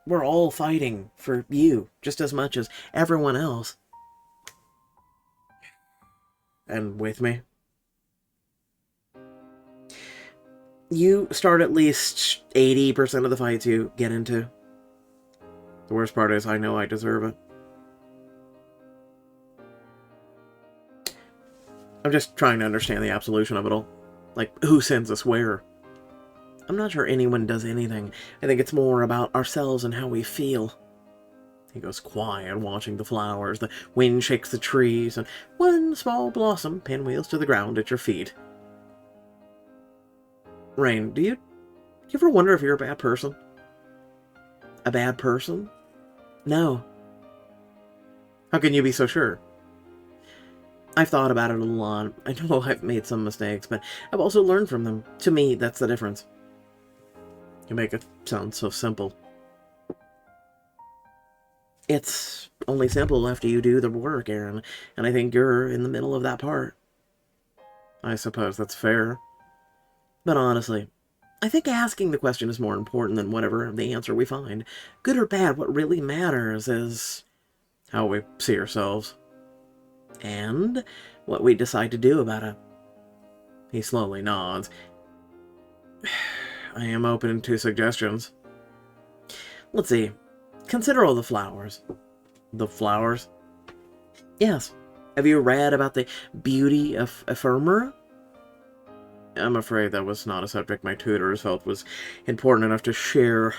we're all fighting for you, just as much as everyone else. And with me? You start at least 80% of the fights you get into. The worst part is I know I deserve it. I'm just trying to understand the absolution of it all. Like, who sends us where? I'm not sure anyone does anything. I think it's more about ourselves and how we feel. He goes quiet, watching the flowers. The wind shakes the trees, and one small blossom pinwheels to the ground at your feet. Rain, do you ever wonder if you're a bad person? A bad person? No. How can you be so sure? I've thought about it a lot. I know I've made some mistakes, but I've also learned from them. To me, that's the difference. You make it sound so simple. It's only simple after you do the work, Aaron, and I think you're in the middle of that part. I suppose that's fair. But honestly, I think asking the question is more important than whatever the answer we find. Good or bad, what really matters is how we see ourselves. And what we decide to do about it. He slowly nods. I am open to suggestions. Let's see. Consider all the flowers. The flowers? Yes. Have you read about the beauty of ephemera? I'm afraid that was not a subject my tutors felt was important enough to share.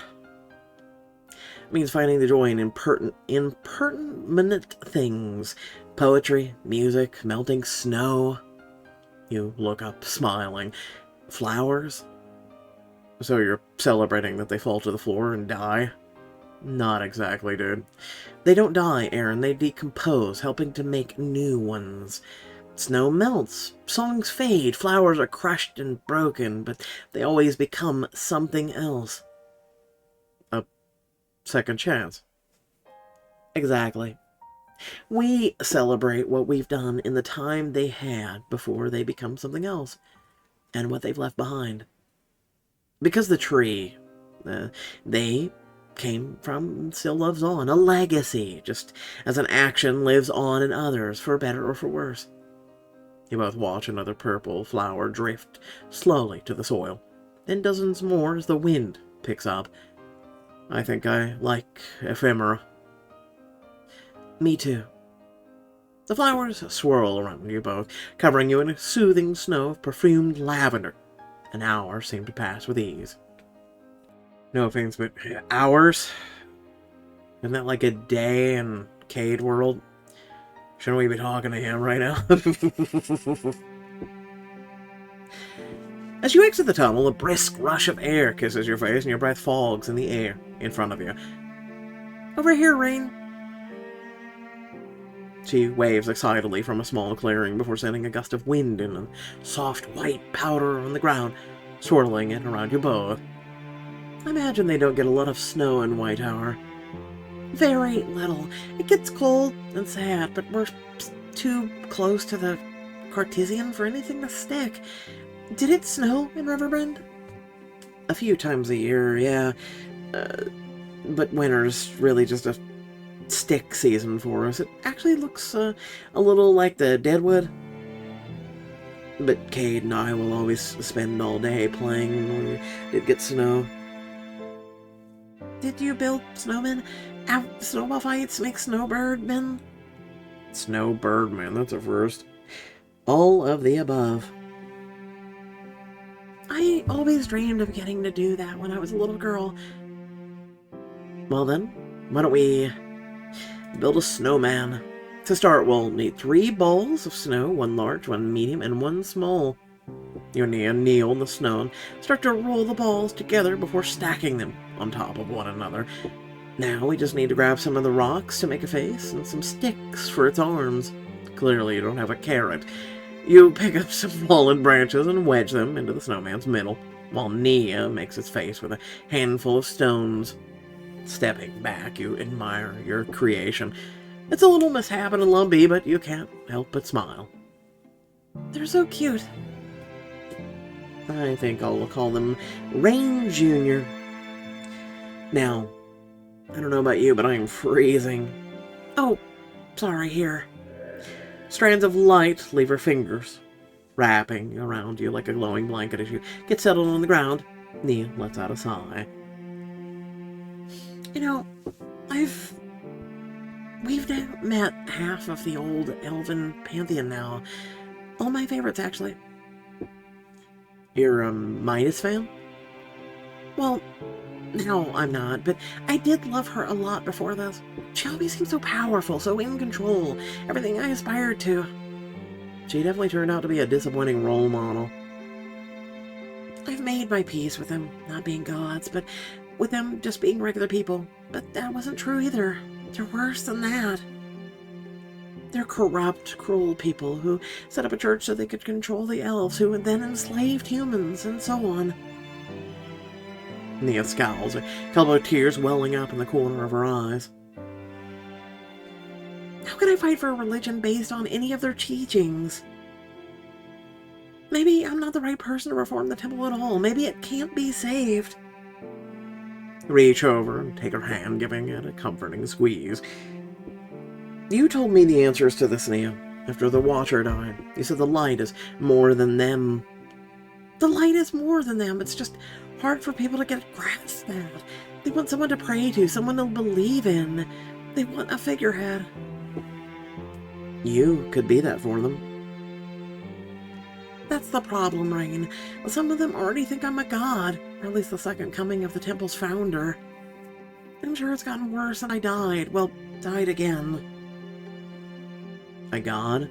It means finding the joy in impertinent things. Poetry, music, melting snow. You look up, smiling. Flowers? So you're celebrating that they fall to the floor and die? Not exactly, dude. They don't die, Aaron. They decompose, helping to make new ones. Snow melts, songs fade, flowers are crushed and broken, but they always become something else. A second chance. Exactly. We celebrate what we've done in the time they had before they become something else, and what they've left behind. Because the tree, they came from still lives on, a legacy, just as an action lives on in others, for better or for worse. You both watch another purple flower drift slowly to the soil, then dozens more as the wind picks up. I think I like ephemera. Me too. The flowers swirl around you both, covering you in a soothing snow of perfumed lavender. An hour seemed to pass with ease. No offense, but hours? Isn't that like a day in Cade World? Shouldn't we be talking to him right now? As you exit the tunnel, a brisk rush of air kisses your face and your breath fogs in the air in front of you. Over here, Rain. She waves excitedly from a small clearing before sending a gust of wind in and soft white powder on the ground, swirling it around you both. I imagine they don't get a lot of snow in White Tower. Very little. It gets cold and sad, but we're too close to the Cartesian for anything to stick. Did it snow in Riverbend? A few times a year, yeah. But winter's really just a stick season for us. It actually looks a little like the Deadwood. But Cade and I will always spend all day playing when we did get snow. Did you build snowmen? Have snowball fights? Make snowbirdmen? Snowbirdmen, that's a first. All of the above. I always dreamed of getting to do that when I was a little girl. Well then, why don't we build a snowman? To start, we'll need 3 balls of snow, 1 large, 1 medium, and 1 small. You kneel in the snow and start to roll the balls together before stacking them on top of one another. Now we just need to grab some of the rocks to make a face and some sticks for its arms. Clearly you don't have a carrot. You pick up some fallen branches and wedge them into the snowman's middle, while Nia makes its face with a handful of stones. Stepping back, you admire your creation. It's a little misshapen and lumpy, but you can't help but smile. They're so cute. I think I'll call them Rain Jr. Now, I don't know about you, but I am freezing. Oh, sorry, here. Strands of light leave her fingers, wrapping around you like a glowing blanket as you get settled on the ground. Nia lets out a sigh. You know, we've now met half of the old elven pantheon now. All my favorites, actually. You're a Midas fan? Well, no, I'm not, but I did love her a lot before this. She always seemed so powerful, so in control, everything I aspired to. She definitely turned out to be a disappointing role model. I've made my peace with them not being gods, but with them just being regular people. But that wasn't true either. They're worse than that. They're corrupt, cruel people who set up a church so they could control the elves, who then enslaved humans, and so on. Nia scowls, a couple of tears welling up in the corner of her eyes. How can I fight for a religion based on any of their teachings? Maybe I'm not the right person to reform the temple at all. Maybe it can't be saved. Reach over and take her hand, giving it a comforting squeeze. You told me the answers to this, Nia, after the Watcher died. You said the light is more than them. The light is more than them. It's just hard for people to get a grasp that. They want someone to pray to, someone to believe in. They want a figurehead. You could be that for them. That's the problem, Rain. Some of them already think I'm a god, or at least the second coming of the temple's founder. I'm sure it's gotten worse and I died. Well, died again. A god?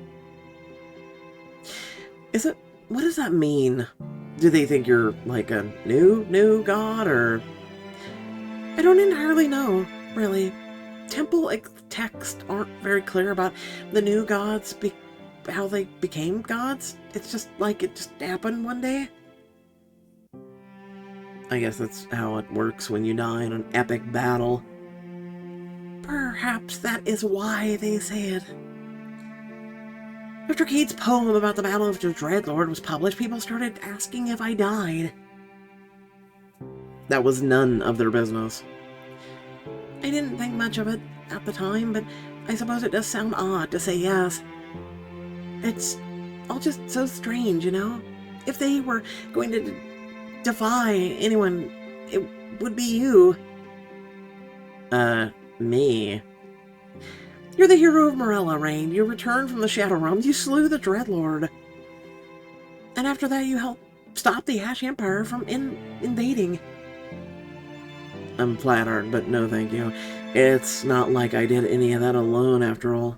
Is it... What does that mean? Do they think you're like a new god, or... I don't entirely know, really. Temple texts aren't very clear about the new gods, how they became gods. It's just like it just happened one day. I guess that's how it works when you die in an epic battle. Perhaps that is why they say it. After Kate's poem about the Battle of the Dreadlord was published, people started asking if I died. That was none of their business. I didn't think much of it at the time, but I suppose it does sound odd to say yes. It's all just so strange, you know? If they were going to defy anyone, it would be you. Me? You're the hero of Morella, Rain. You returned from the Shadow Realms. You slew the Dreadlord. And after that, you helped stop the Ash Empire from invading. I'm flattered, but no thank you. It's not like I did any of that alone, after all.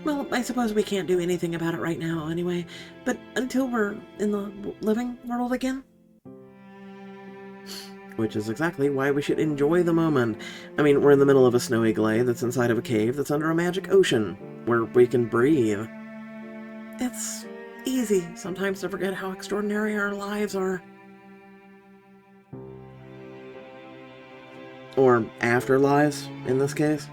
Well, I suppose we can't do anything about it right now, anyway. But until we're in the living world again. Which is exactly why we should enjoy the moment. I mean, we're in the middle of a snowy glade that's inside of a cave that's under a magic ocean, where we can breathe. It's easy sometimes to forget how extraordinary our lives are. Or afterlives, in this case.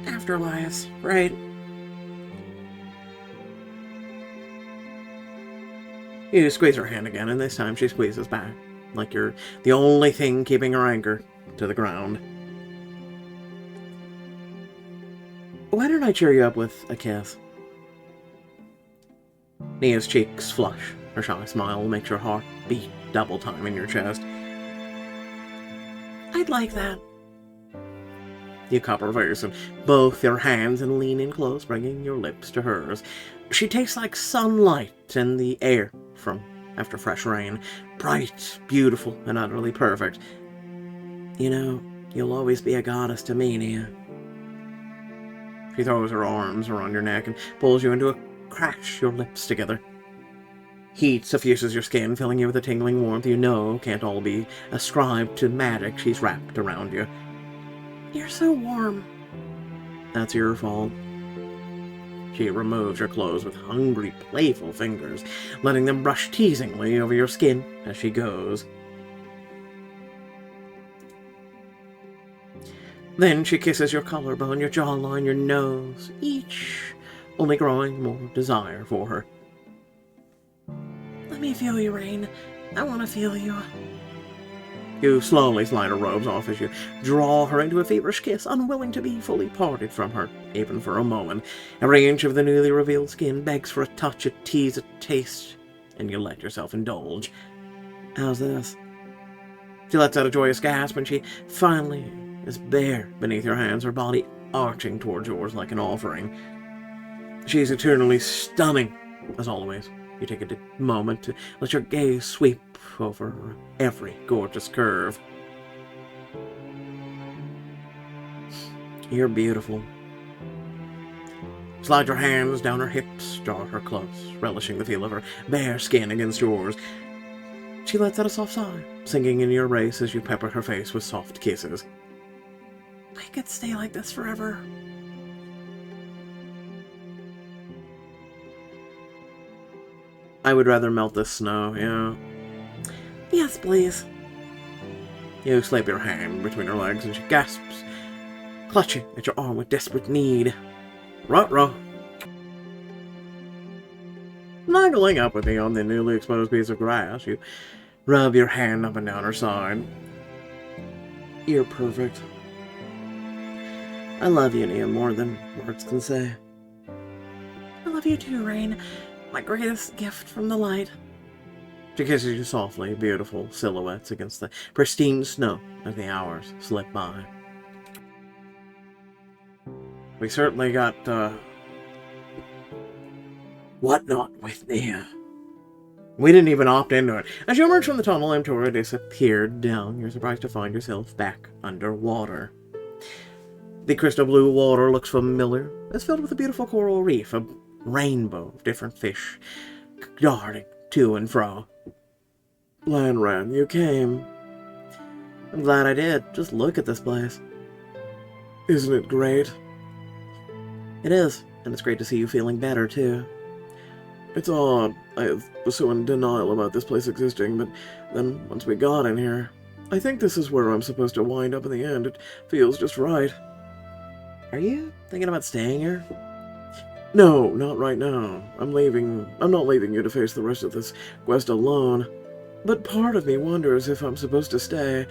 Afterlives, right. You squeeze her hand again, and this time she squeezes back, like you're the only thing keeping her anchor to the ground. Why don't I cheer you up with a kiss? Nia's cheeks flush. Her shy smile makes your heart beat double time in your chest. I'd like that. You cup her face in both your hands and lean in close, bringing your lips to hers. She tastes like sunlight and the air from after fresh rain. Bright, beautiful, and utterly perfect. You know, you'll always be a goddess to me, Nia. She throws her arms around your neck and pulls you into a crash, your lips together. Heat suffuses your skin, filling you with a tingling warmth you know can't all be ascribed to magic she's wrapped around you. You're so warm. That's your fault. She removes your clothes with hungry, playful fingers, letting them brush teasingly over your skin as she goes. Then she kisses your collarbone, your jawline, your nose, each only growing more desire for her. Let me feel you, Rain. I want to feel you. You slowly slide her robes off as you draw her into a feverish kiss, unwilling to be fully parted from her, even for a moment. Every inch of the newly revealed skin begs for a touch, a tease, a taste, and you let yourself indulge. How's this? She lets out a joyous gasp, and she finally is bare beneath your hands, her body arching towards yours like an offering. She's eternally stunning, as always. You take a moment to let your gaze sweep over every gorgeous curve. You're beautiful. Slide your hands down her hips, draw her close, relishing the feel of her bare skin against yours. She lets out a soft sigh, sinking in your embrace as you pepper her face with soft kisses. I could stay like this forever. I would rather melt this snow, yeah. Yes, please. You slip your hand between her legs and she gasps, clutching at your arm with desperate need. Ruh-roh. Snuggling up with me on the newly exposed piece of grass, you rub your hand up and down her side. You're perfect. I love you, Nia, more than words can say. I love you too, Rain. My greatest gift from the light. She kisses you softly, beautiful silhouettes against the pristine snow as the hours slip by. We certainly got, whatnot with Nia. We didn't even opt into it. As you emerge from the tunnel, Amtora disappeared down. You're surprised to find yourself back underwater. The crystal blue water looks familiar. It's filled with a beautiful coral reef, a rainbow of different fish darting to and fro. Lanran, you came. I'm glad I did. Just look at this place. Isn't it great? It is, and it's great to see you feeling better, too. It's odd. I was so in denial about this place existing, but then once we got in here, I think this is where I'm supposed to wind up in the end. It feels just right. Are you thinking about staying here? No, not right now. I'm not leaving you to face the rest of this quest alone. But part of me wonders if I'm supposed to stay.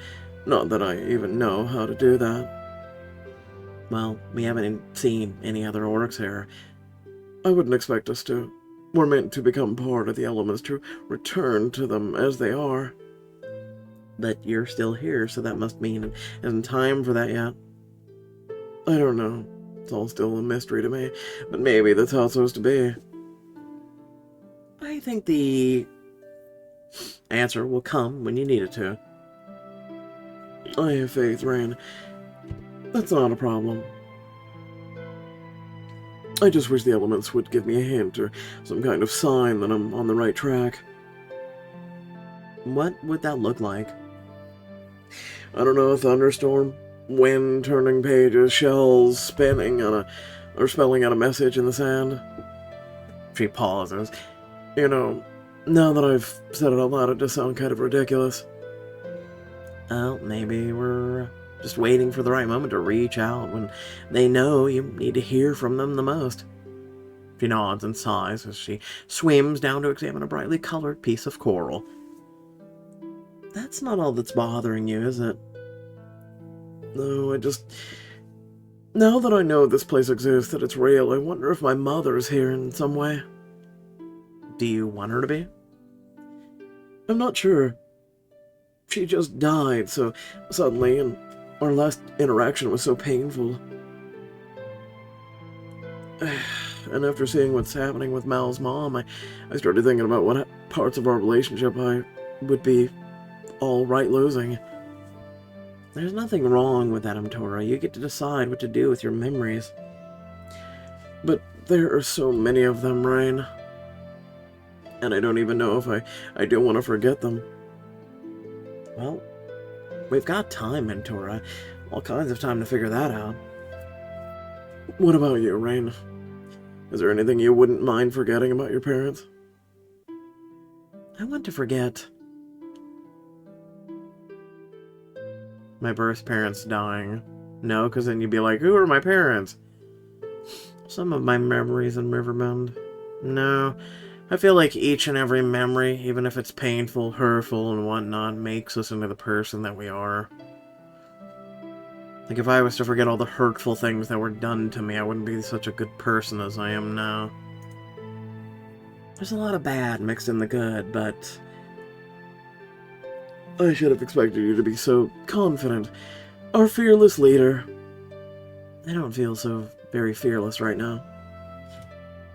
Not that I even know how to do that. Well, we haven't seen any other orcs here. I wouldn't expect us to. We're meant to become part of the elements, to return to them as they are. But you're still here, so that must mean it isn't time for that yet. I don't know. It's all still a mystery to me, but maybe that's how it's supposed to be. I think the answer will come when you need it to. I have faith, Rain. That's not a problem. I just wish the elements would give me a hint or some kind of sign that I'm on the right track. What would that look like? I don't know, a thunderstorm, wind turning pages, shells spinning or spelling out a message in the sand. She pauses. You know, now that I've said it out loud, it does sound kind of ridiculous. Well, maybe we're just waiting for the right moment to reach out when they know you need to hear from them the most. She nods and sighs as she swims down to examine a brightly colored piece of coral. That's not all that's bothering you, is it? No, now that I know this place exists, that it's real, I wonder if my mother's here in some way. Do you want her to be? I'm not sure. She just died so suddenly, and our last interaction was so painful. And after seeing what's happening with Mal's mom, I started thinking about what parts of our relationship I would be all right losing. There's nothing wrong with that, Amtora. You get to decide what to do with your memories. But there are so many of them, Rain. And I don't even know if I do want to forget them. Well, we've got time, Amtora. All kinds of time to figure that out. What about you, Rain? Is there anything you wouldn't mind forgetting about your parents? I want to forget my birth parents dying. No, because then you'd be like, who are my parents? Some of my memories in Riverbend. No, I feel like each and every memory, even if it's painful, hurtful, and whatnot, makes us into the person that we are. Like, if I was to forget all the hurtful things that were done to me, I wouldn't be such a good person as I am now. There's a lot of bad mixed in the good, but I should have expected you to be so confident. Our fearless leader. I don't feel so very fearless right now.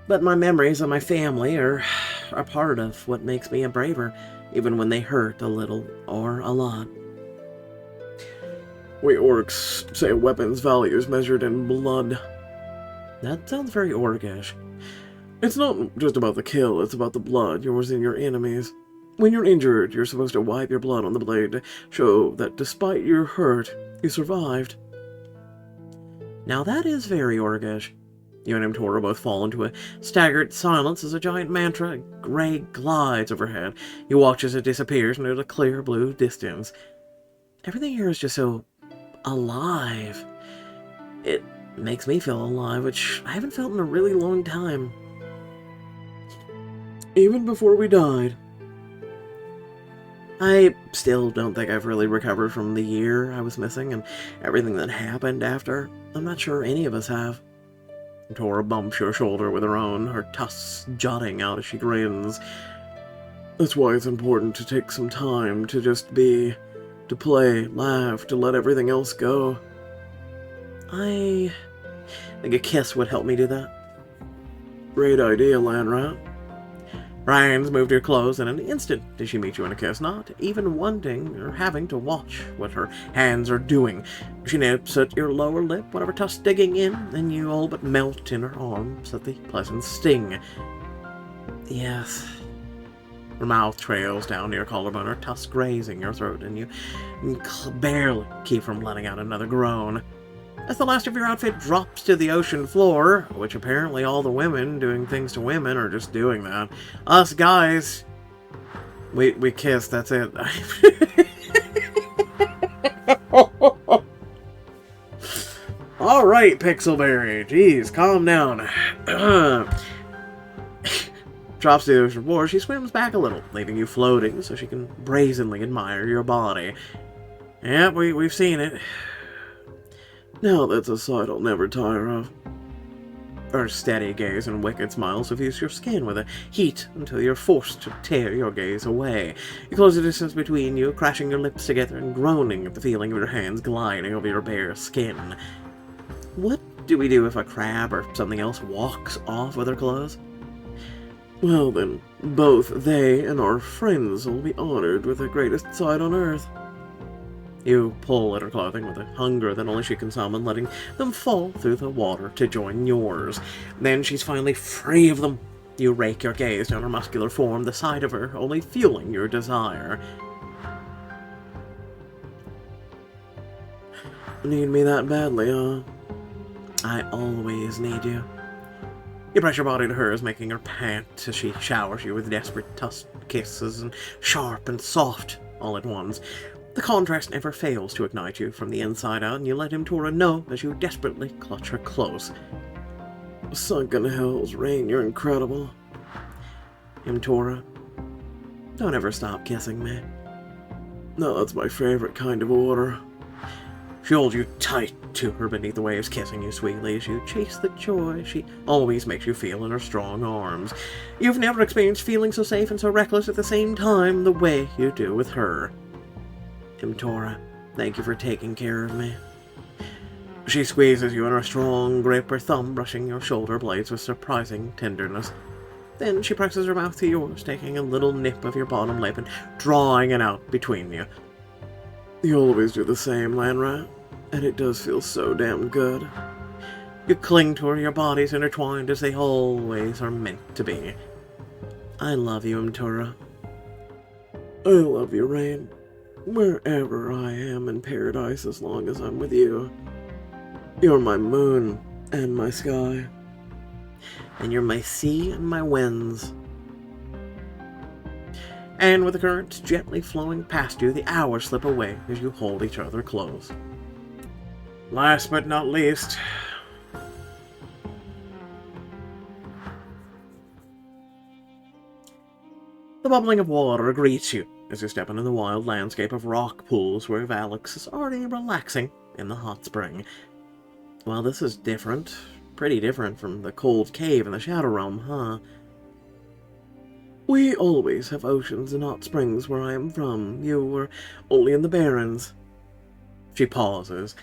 But my memories of my family are a part of what makes me a braver, even when they hurt a little or a lot. We orcs say weapons value is measured in blood. That sounds very orcish. It's not just about the kill, it's about the blood, yours and your enemies. When you're injured, you're supposed to wipe your blood on the blade to show that despite your hurt, you survived. Now that is very orcish. You and Tora both fall into a staggered silence as a giant mantra gray glides overhead. You watch as it disappears into the clear blue distance. Everything here is just so alive. It makes me feel alive, which I haven't felt in a really long time. Even before we died. I still don't think I've really recovered from the year I was missing and everything that happened after. I'm not sure any of us have. Tora bumps your shoulder with her own, her tusks jutting out as she grins. That's why it's important to take some time to just be, to play, laugh, to let everything else go. I think a kiss would help me do that. Great idea, Landrat. Ryan's moved her clothes in an instant as she meets you in a kiss, not even wanting or having to watch what her hands are doing. She nips at your lower lip, whatever tusk's digging in, and you all but melt in her arms at the pleasant sting. Yes. Her mouth trails down to your collarbone, her tusk grazing your throat, and you barely keep from letting out another groan. As the last of your outfit drops to the ocean floor, which apparently all the women doing things to women are just doing that. Us guys, we kiss, that's it. Alright, Pixelberry, jeez, calm down. Drops to the ocean floor, she swims back a little, leaving you floating so she can brazenly admire your body. Yep, we've seen it. Now that's a sight I'll never tire of. Her steady gaze and wicked smile suffuse your skin with a heat until you're forced to tear your gaze away. You close the distance between you, crashing your lips together and groaning at the feeling of your hands gliding over your bare skin. What do we do if a crab or something else walks off with her clothes? Well then, both they and our friends will be honored with the greatest sight on earth. You pull at her clothing with a hunger that only she can summon, letting them fall through the water to join yours. Then she's finally free of them. You rake your gaze down her muscular form, the sight of her only fueling your desire. Need me that badly, huh? I always need you. You press your body to hers, making her pant as she showers you with desperate tusked kisses, and sharp and soft all at once. The contrast never fails to ignite you from the inside out, and you let Tora know as you desperately clutch her close. Sunken hills, Rain, you're incredible. Tora, don't ever stop kissing me. No, that's my favorite kind of water. She holds you tight to her beneath the waves, kissing you sweetly as you chase the joy she always makes you feel in her strong arms. You've never experienced feeling so safe and so reckless at the same time the way you do with her. Tora, thank you for taking care of me. She squeezes you in her strong grip, her thumb brushing your shoulder blades with surprising tenderness. Then she presses her mouth to yours, taking a little nip of your bottom lip and drawing it out between you. You always do the same, Landrat, and it does feel so damn good. You cling to her, your bodies intertwined as they always are meant to be. I love you, Tora. I love you, Rain. Wherever I am in paradise as long as I'm with you. You're my moon and my sky. And you're my sea and my winds. And with the current gently flowing past you, the hours slip away as you hold each other close. Last but not least, the bubbling of water greets you as you step into the wild landscape of rock pools where Valix is already relaxing in the hot spring. Well, this is different. Pretty different from the cold cave in the Shadow Realm, huh? We always have oceans and hot springs where I am from. You were only in the Barrens. She pauses.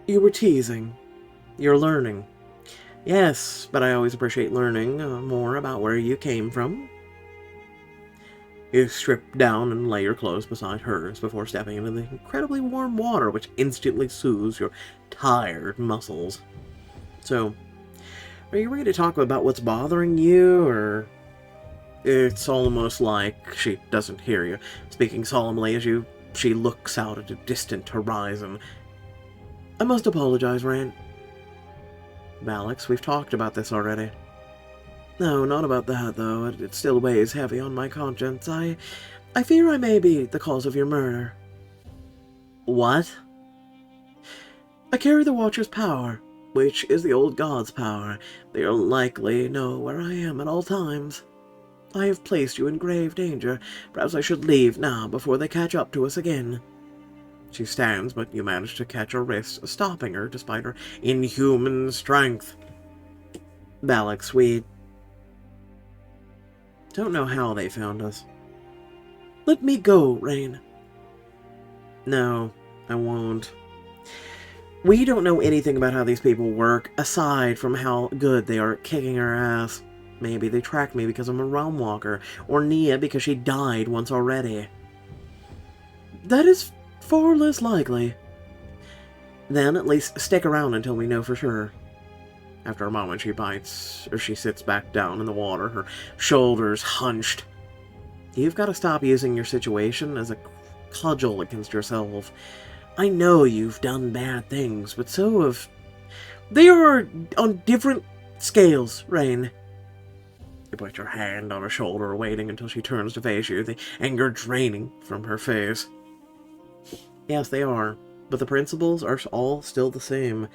You were teasing. You're learning. Yes, but I always appreciate learning more about where you came from. You strip down and lay your clothes beside hers before stepping into the incredibly warm water, which instantly soothes your tired muscles. So, are you ready to talk about what's bothering you, or... It's almost like she doesn't hear you, speaking solemnly as she looks out at a distant horizon. I must apologize, Rain. Alex, we've talked about this already. No, not about that, though. It still weighs heavy on my conscience. I fear I may be the cause of your murder. What? I carry the Watcher's power, which is the old god's power. They'll likely know where I am at all times. I have placed you in grave danger. Perhaps I should leave now before they catch up to us again. She stands, but you manage to catch her wrist, stopping her despite her inhuman strength. Alex, we don't know how they found us. Let me go, Rain. No, I won't. We don't know anything about how these people work, aside from how good they are at kicking our ass. Maybe they tracked me because I'm a realm walker, or Nia because she died once already. That is far less likely. Then at least stick around until we know for sure. After a moment, she sits back down in the water, her shoulders hunched. You've got to stop using your situation as a cudgel against yourself. I know you've done bad things, but so have... They are on different scales, Rain. You put your hand on her shoulder, waiting until she turns to face you, the anger draining from her face. Yes, they are, but the principles are all still the same.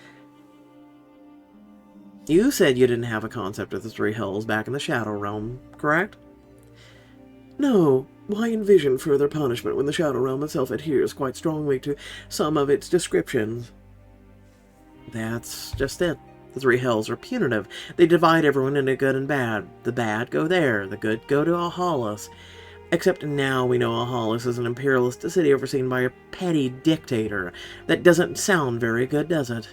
You said you didn't have a concept of the three hells back in the Shadow Realm, correct? No. Why envision further punishment when the Shadow Realm itself adheres quite strongly to some of its descriptions? That's just it. The three hells are punitive. They divide everyone into good and bad. The bad go there, the good go to Ahalis. Except now we know Ahalis is an imperialist city overseen by a petty dictator. That doesn't sound very good, does it?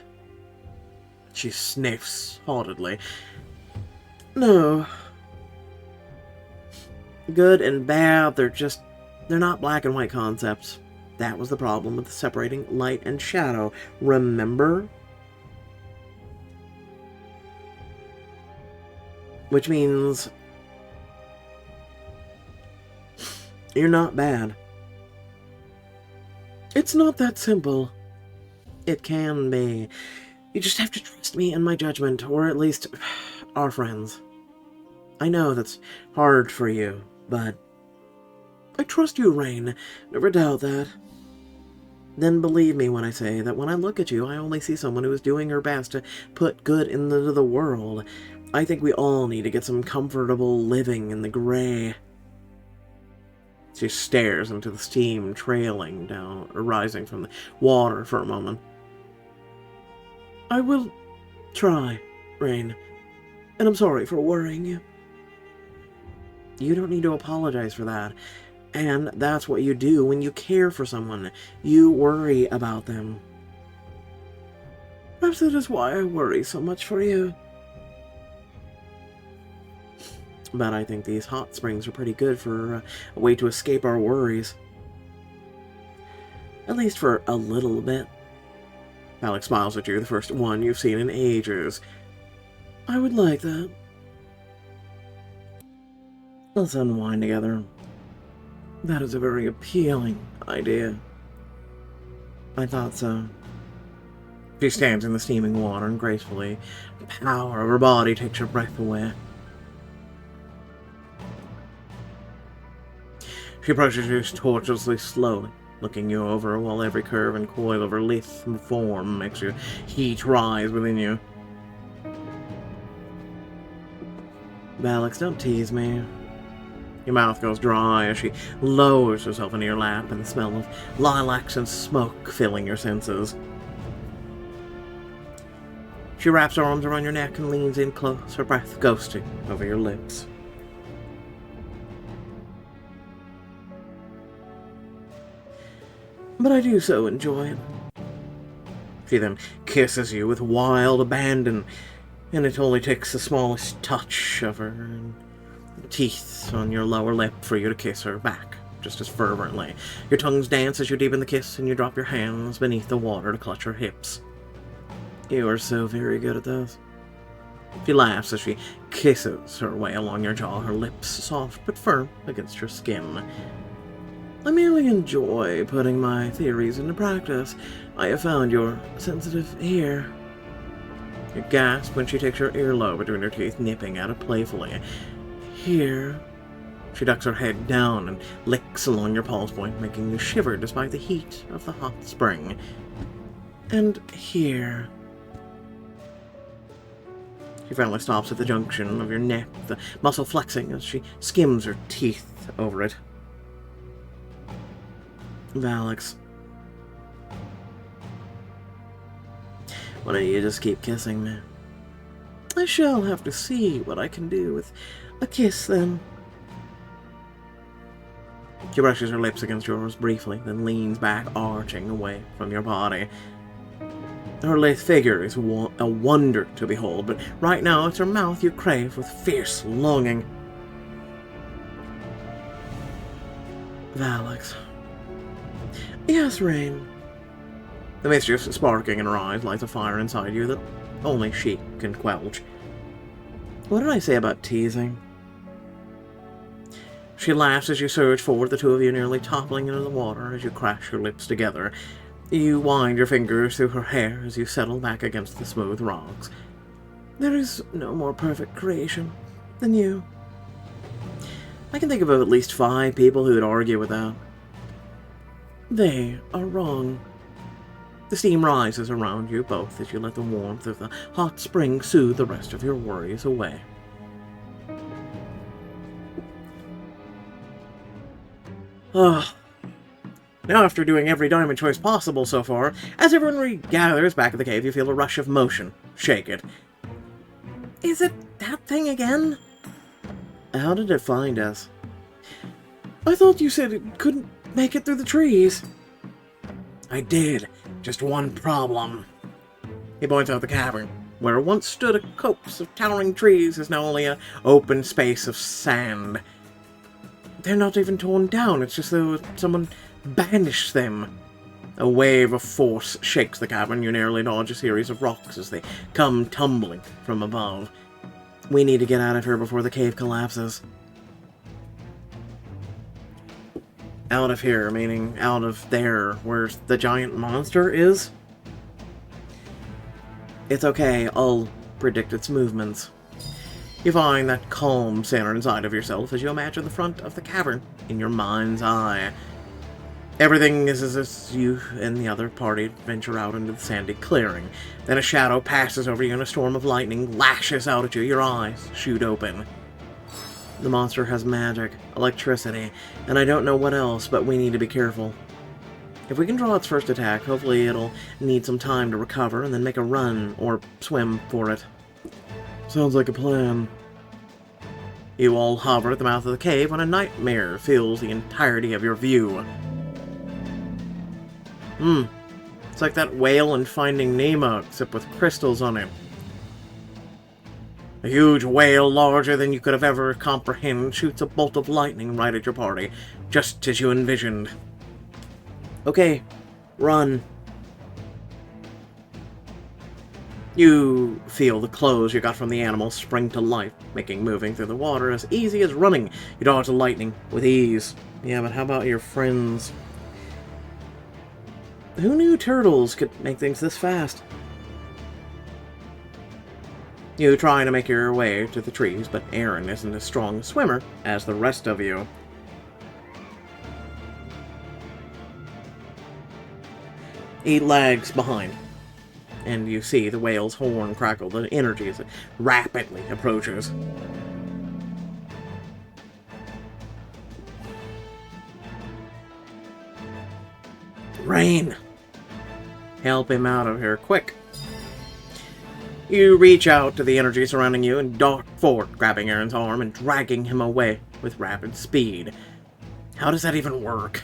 She sniffs haughtily. No. Good and bad, they're not black and white concepts. That was the problem with separating light and shadow, remember? Which means you're not bad. It's not that simple. It can be. You just have to trust me and my judgment, or at least our friends. I know that's hard for you, but... I trust you, Rain. Never doubt that. Then believe me when I say that when I look at you, I only see someone who is doing her best to put good into the world. I think we all need to get some comfortable living in the gray. She stares into the steam trailing down, or rising from the water for a moment. I will try, Rain, and I'm sorry for worrying you. You don't need to apologize for that. And that's what you do when you care for someone. You worry about them. Perhaps that is why I worry so much for you. But I think these hot springs are pretty good for a way to escape our worries. At least for a little bit. Alex smiles at you, the first one you've seen in ages. I would like that. Let's unwind together. That is a very appealing idea. I thought so. She stands in the steaming water and gracefully, the power of her body takes her breath away. She approaches you tortuously slowly, looking you over while every curve and coil of her lithe form makes your heat rise within you. Alex, don't tease me. Your mouth goes dry as she lowers herself into your lap and the smell of lilacs and smoke filling your senses. She wraps her arms around your neck and leans in close, her breath ghosting over your lips. But I do so enjoy it. She then kisses you with wild abandon, and it only takes the smallest touch of her teeth on your lower lip for you to kiss her back, just as fervently. Your tongues dance as you deepen the kiss, and you drop your hands beneath the water to clutch her hips. You are so very good at this. She laughs as she kisses her way along your jaw, her lips soft but firm against your skin. I merely enjoy putting my theories into practice. I have found your sensitive ear. You gasp when she takes your earlobe between her teeth, nipping at it playfully. Here. She ducks her head down and licks along your pulse point, making you shiver despite the heat of the hot spring. And here. She finally stops at the junction of your neck, the muscle flexing as she skims her teeth over it. Valix. Why don't you just keep kissing me? I shall have to see what I can do with a kiss, then. She brushes her lips against yours briefly, then leans back, arching away from your body. Her lithe figure is a wonder to behold, but right now it's her mouth you crave with fierce longing. Valix. Yes, Rain. The mischief sparking in her eyes lights a fire inside you that only she can quench. What did I say about teasing? She laughs as you surge forward, the two of you nearly toppling into the water as you crash your lips together. You wind your fingers through her hair as you settle back against the smooth rocks. There is no more perfect creation than you. I can think of at least 5 people who would argue with that. They are wrong. The steam rises around you both as you let the warmth of the hot spring soothe the rest of your worries away. Now, after doing every diamond choice possible so far, as everyone regathers back at the cave, you feel a rush of motion. Shake it. Is it that thing again? How did it find us? I thought you said it couldn't make it through the trees. I did. Just one problem. He points out the cavern. Where once stood a copse of towering trees is now only an open space of sand. They're not even torn down, it's just though someone banished them. A wave of force shakes the cavern. You narrowly dodge a series of rocks as they come tumbling from above. We need to get out of here before the cave collapses. Out of here, meaning out of there, where the giant monster is? It's okay, I'll predict its movements. You find that calm center inside of yourself as you imagine the front of the cavern in your mind's eye. Everything is as you and the other party venture out into the sandy clearing. Then a shadow passes over you and a storm of lightning lashes out at you. Your eyes shoot open. The monster has magic, electricity, and I don't know what else, but we need to be careful. If we can draw its first attack, hopefully it'll need some time to recover and then make a run or swim for it. Sounds like a plan. You all hover at the mouth of the cave when a nightmare fills the entirety of your view. It's like that whale in Finding Nemo, except with crystals on it. A huge whale, larger than you could have ever comprehended, shoots a bolt of lightning right at your party, just as you envisioned. Okay, run. You feel the clothes you got from the animal spring to life, making moving through the water as easy as running. You dodge the lightning with ease. Yeah, but how about your friends? Who knew turtles could make things this fast? You try to make your way to the trees, but Aaron isn't as strong a swimmer as the rest of you. He lags behind, and you see the whale's horn crackle the energy as it rapidly approaches. Rain! Help him out of here, quick! You reach out to the energy surrounding you and dart forward, grabbing Aaron's arm and dragging him away with rapid speed. How does that even work?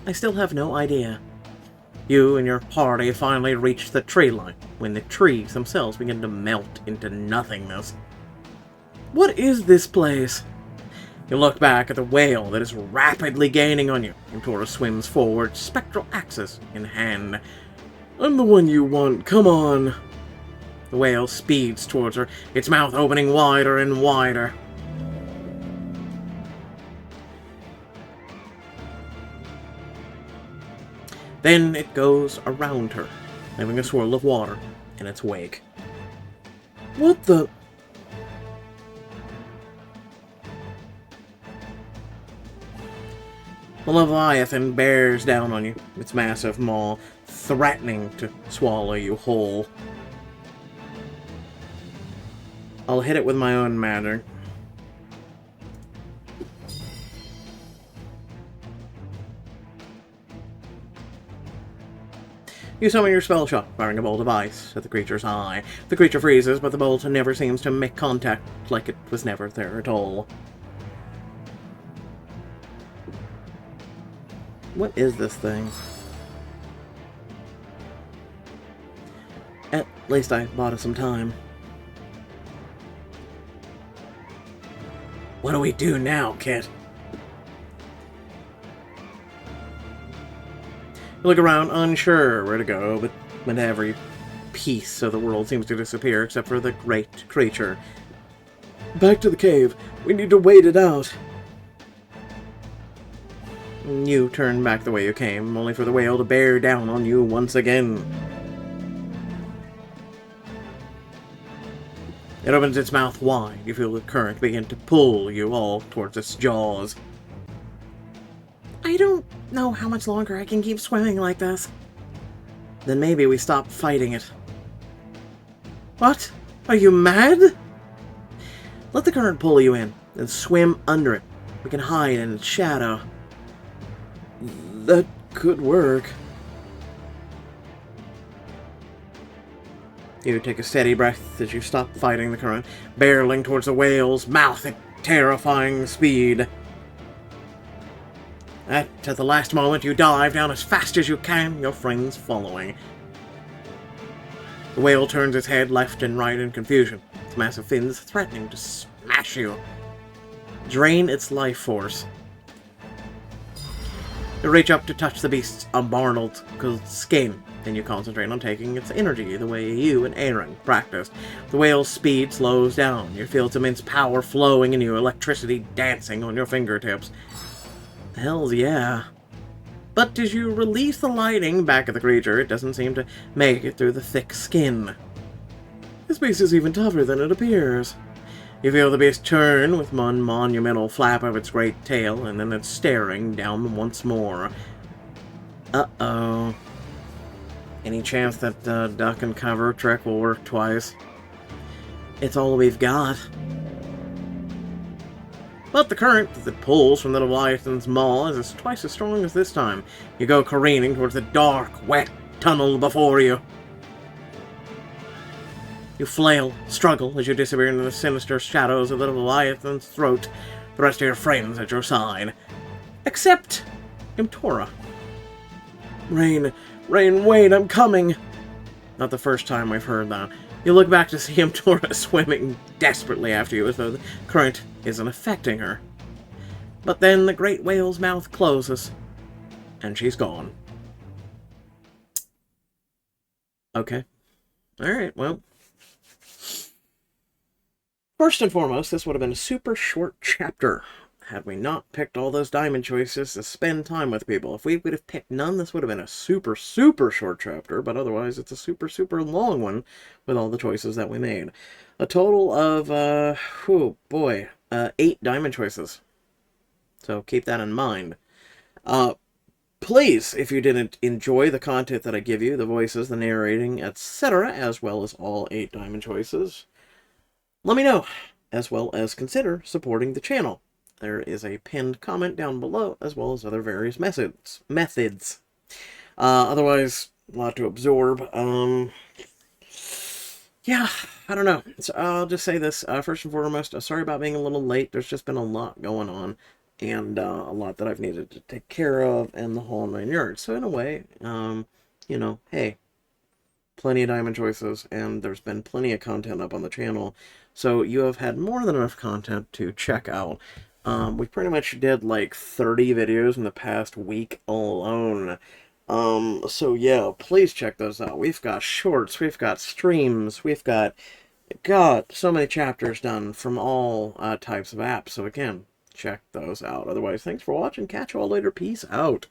I still have no idea. You and your party finally reach the tree line, when the trees themselves begin to melt into nothingness. What is this place? You look back at the whale that is rapidly gaining on you, and Tora swims forward, spectral axis in hand. I'm the one you want, come on. The whale speeds towards her, its mouth opening wider and wider. Then it goes around her, leaving a swirl of water in its wake. What the? The Leviathan bears down on you, its massive maw threatening to swallow you whole. I'll hit it with my own magic. You summon your spell shot, firing a bolt of ice at the creature's eye. The creature freezes, but the bolt never seems to make contact, like it was never there at all. What is this thing? At least I bought us some time. What do we do now, kid? You look around, unsure where to go, but when every piece of the world seems to disappear except for the great creature. Back to the cave. We need to wait it out. You turn back the way you came, only for the whale to bear down on you once again. It opens its mouth wide. You feel the current begin to pull you all towards its jaws. I don't know how much longer I can keep swimming like this. Then maybe we stop fighting it. What? Are you mad? Let the current pull you in, and swim under it. We can hide in its shadow. That could work. You take a steady breath as you stop fighting the current, barreling towards the whale's mouth at terrifying speed. At the last moment, you dive down as fast as you can, your friends following. The whale turns its head left and right in confusion, its massive fins threatening to smash you. Drain its life force. You reach up to touch the beast's unbarnacled skin, then you concentrate on taking its energy the way you and Aaron practiced. The whale's speed slows down. You feel its immense power flowing in you, electricity dancing on your fingertips. Hells yeah. But as you release the lighting back at the creature, it doesn't seem to make it through the thick skin. This beast is even tougher than it appears. You feel the beast turn with one monumental flap of its great tail, and then it's staring down once more. Uh-oh. Any chance that duck and cover trick will work twice? It's all we've got. But the current that pulls from the Leviathan's maw is twice as strong as this time. You go careening towards the dark, wet tunnel before you. You flail, struggle as you disappear into the sinister shadows of the Leviathan's throat, the rest of your friends at your side. Except Imtora. Rain, wait, I'm coming! Not the first time we've heard that. You look back to see Imtora swimming desperately after you as though the current isn't affecting her. But then the great whale's mouth closes, and she's gone. Okay. Alright, well. First and foremost, this would have been a super short chapter had we not picked all those diamond choices to spend time with people. If we would have picked none, this would have been a super short chapter, but otherwise it's a super long one with all the choices that we made. A total of, 8 diamond choices. So keep that in mind. Please, if you didn't enjoy the content that I give you, the voices, the narrating, etc., as well as all 8 diamond choices, let me know, as well as consider supporting the channel. There is a pinned comment down below, as well as other various methods. Otherwise, a lot to absorb. Yeah, I don't know. So I'll just say this, first and foremost, sorry about being a little late. There's just been a lot going on, and a lot that I've needed to take care of, and the whole 9 yards. So in a way, you know, hey, plenty of diamond choices, and there's been plenty of content up on the channel. So you have had more than enough content to check out. We pretty much did like 30 videos in the past week alone. So yeah, please check those out. We've got shorts, we've got streams, we've got, God, so many chapters done from all types of apps. So again, check those out. Otherwise, thanks for watching. Catch you all later. Peace out.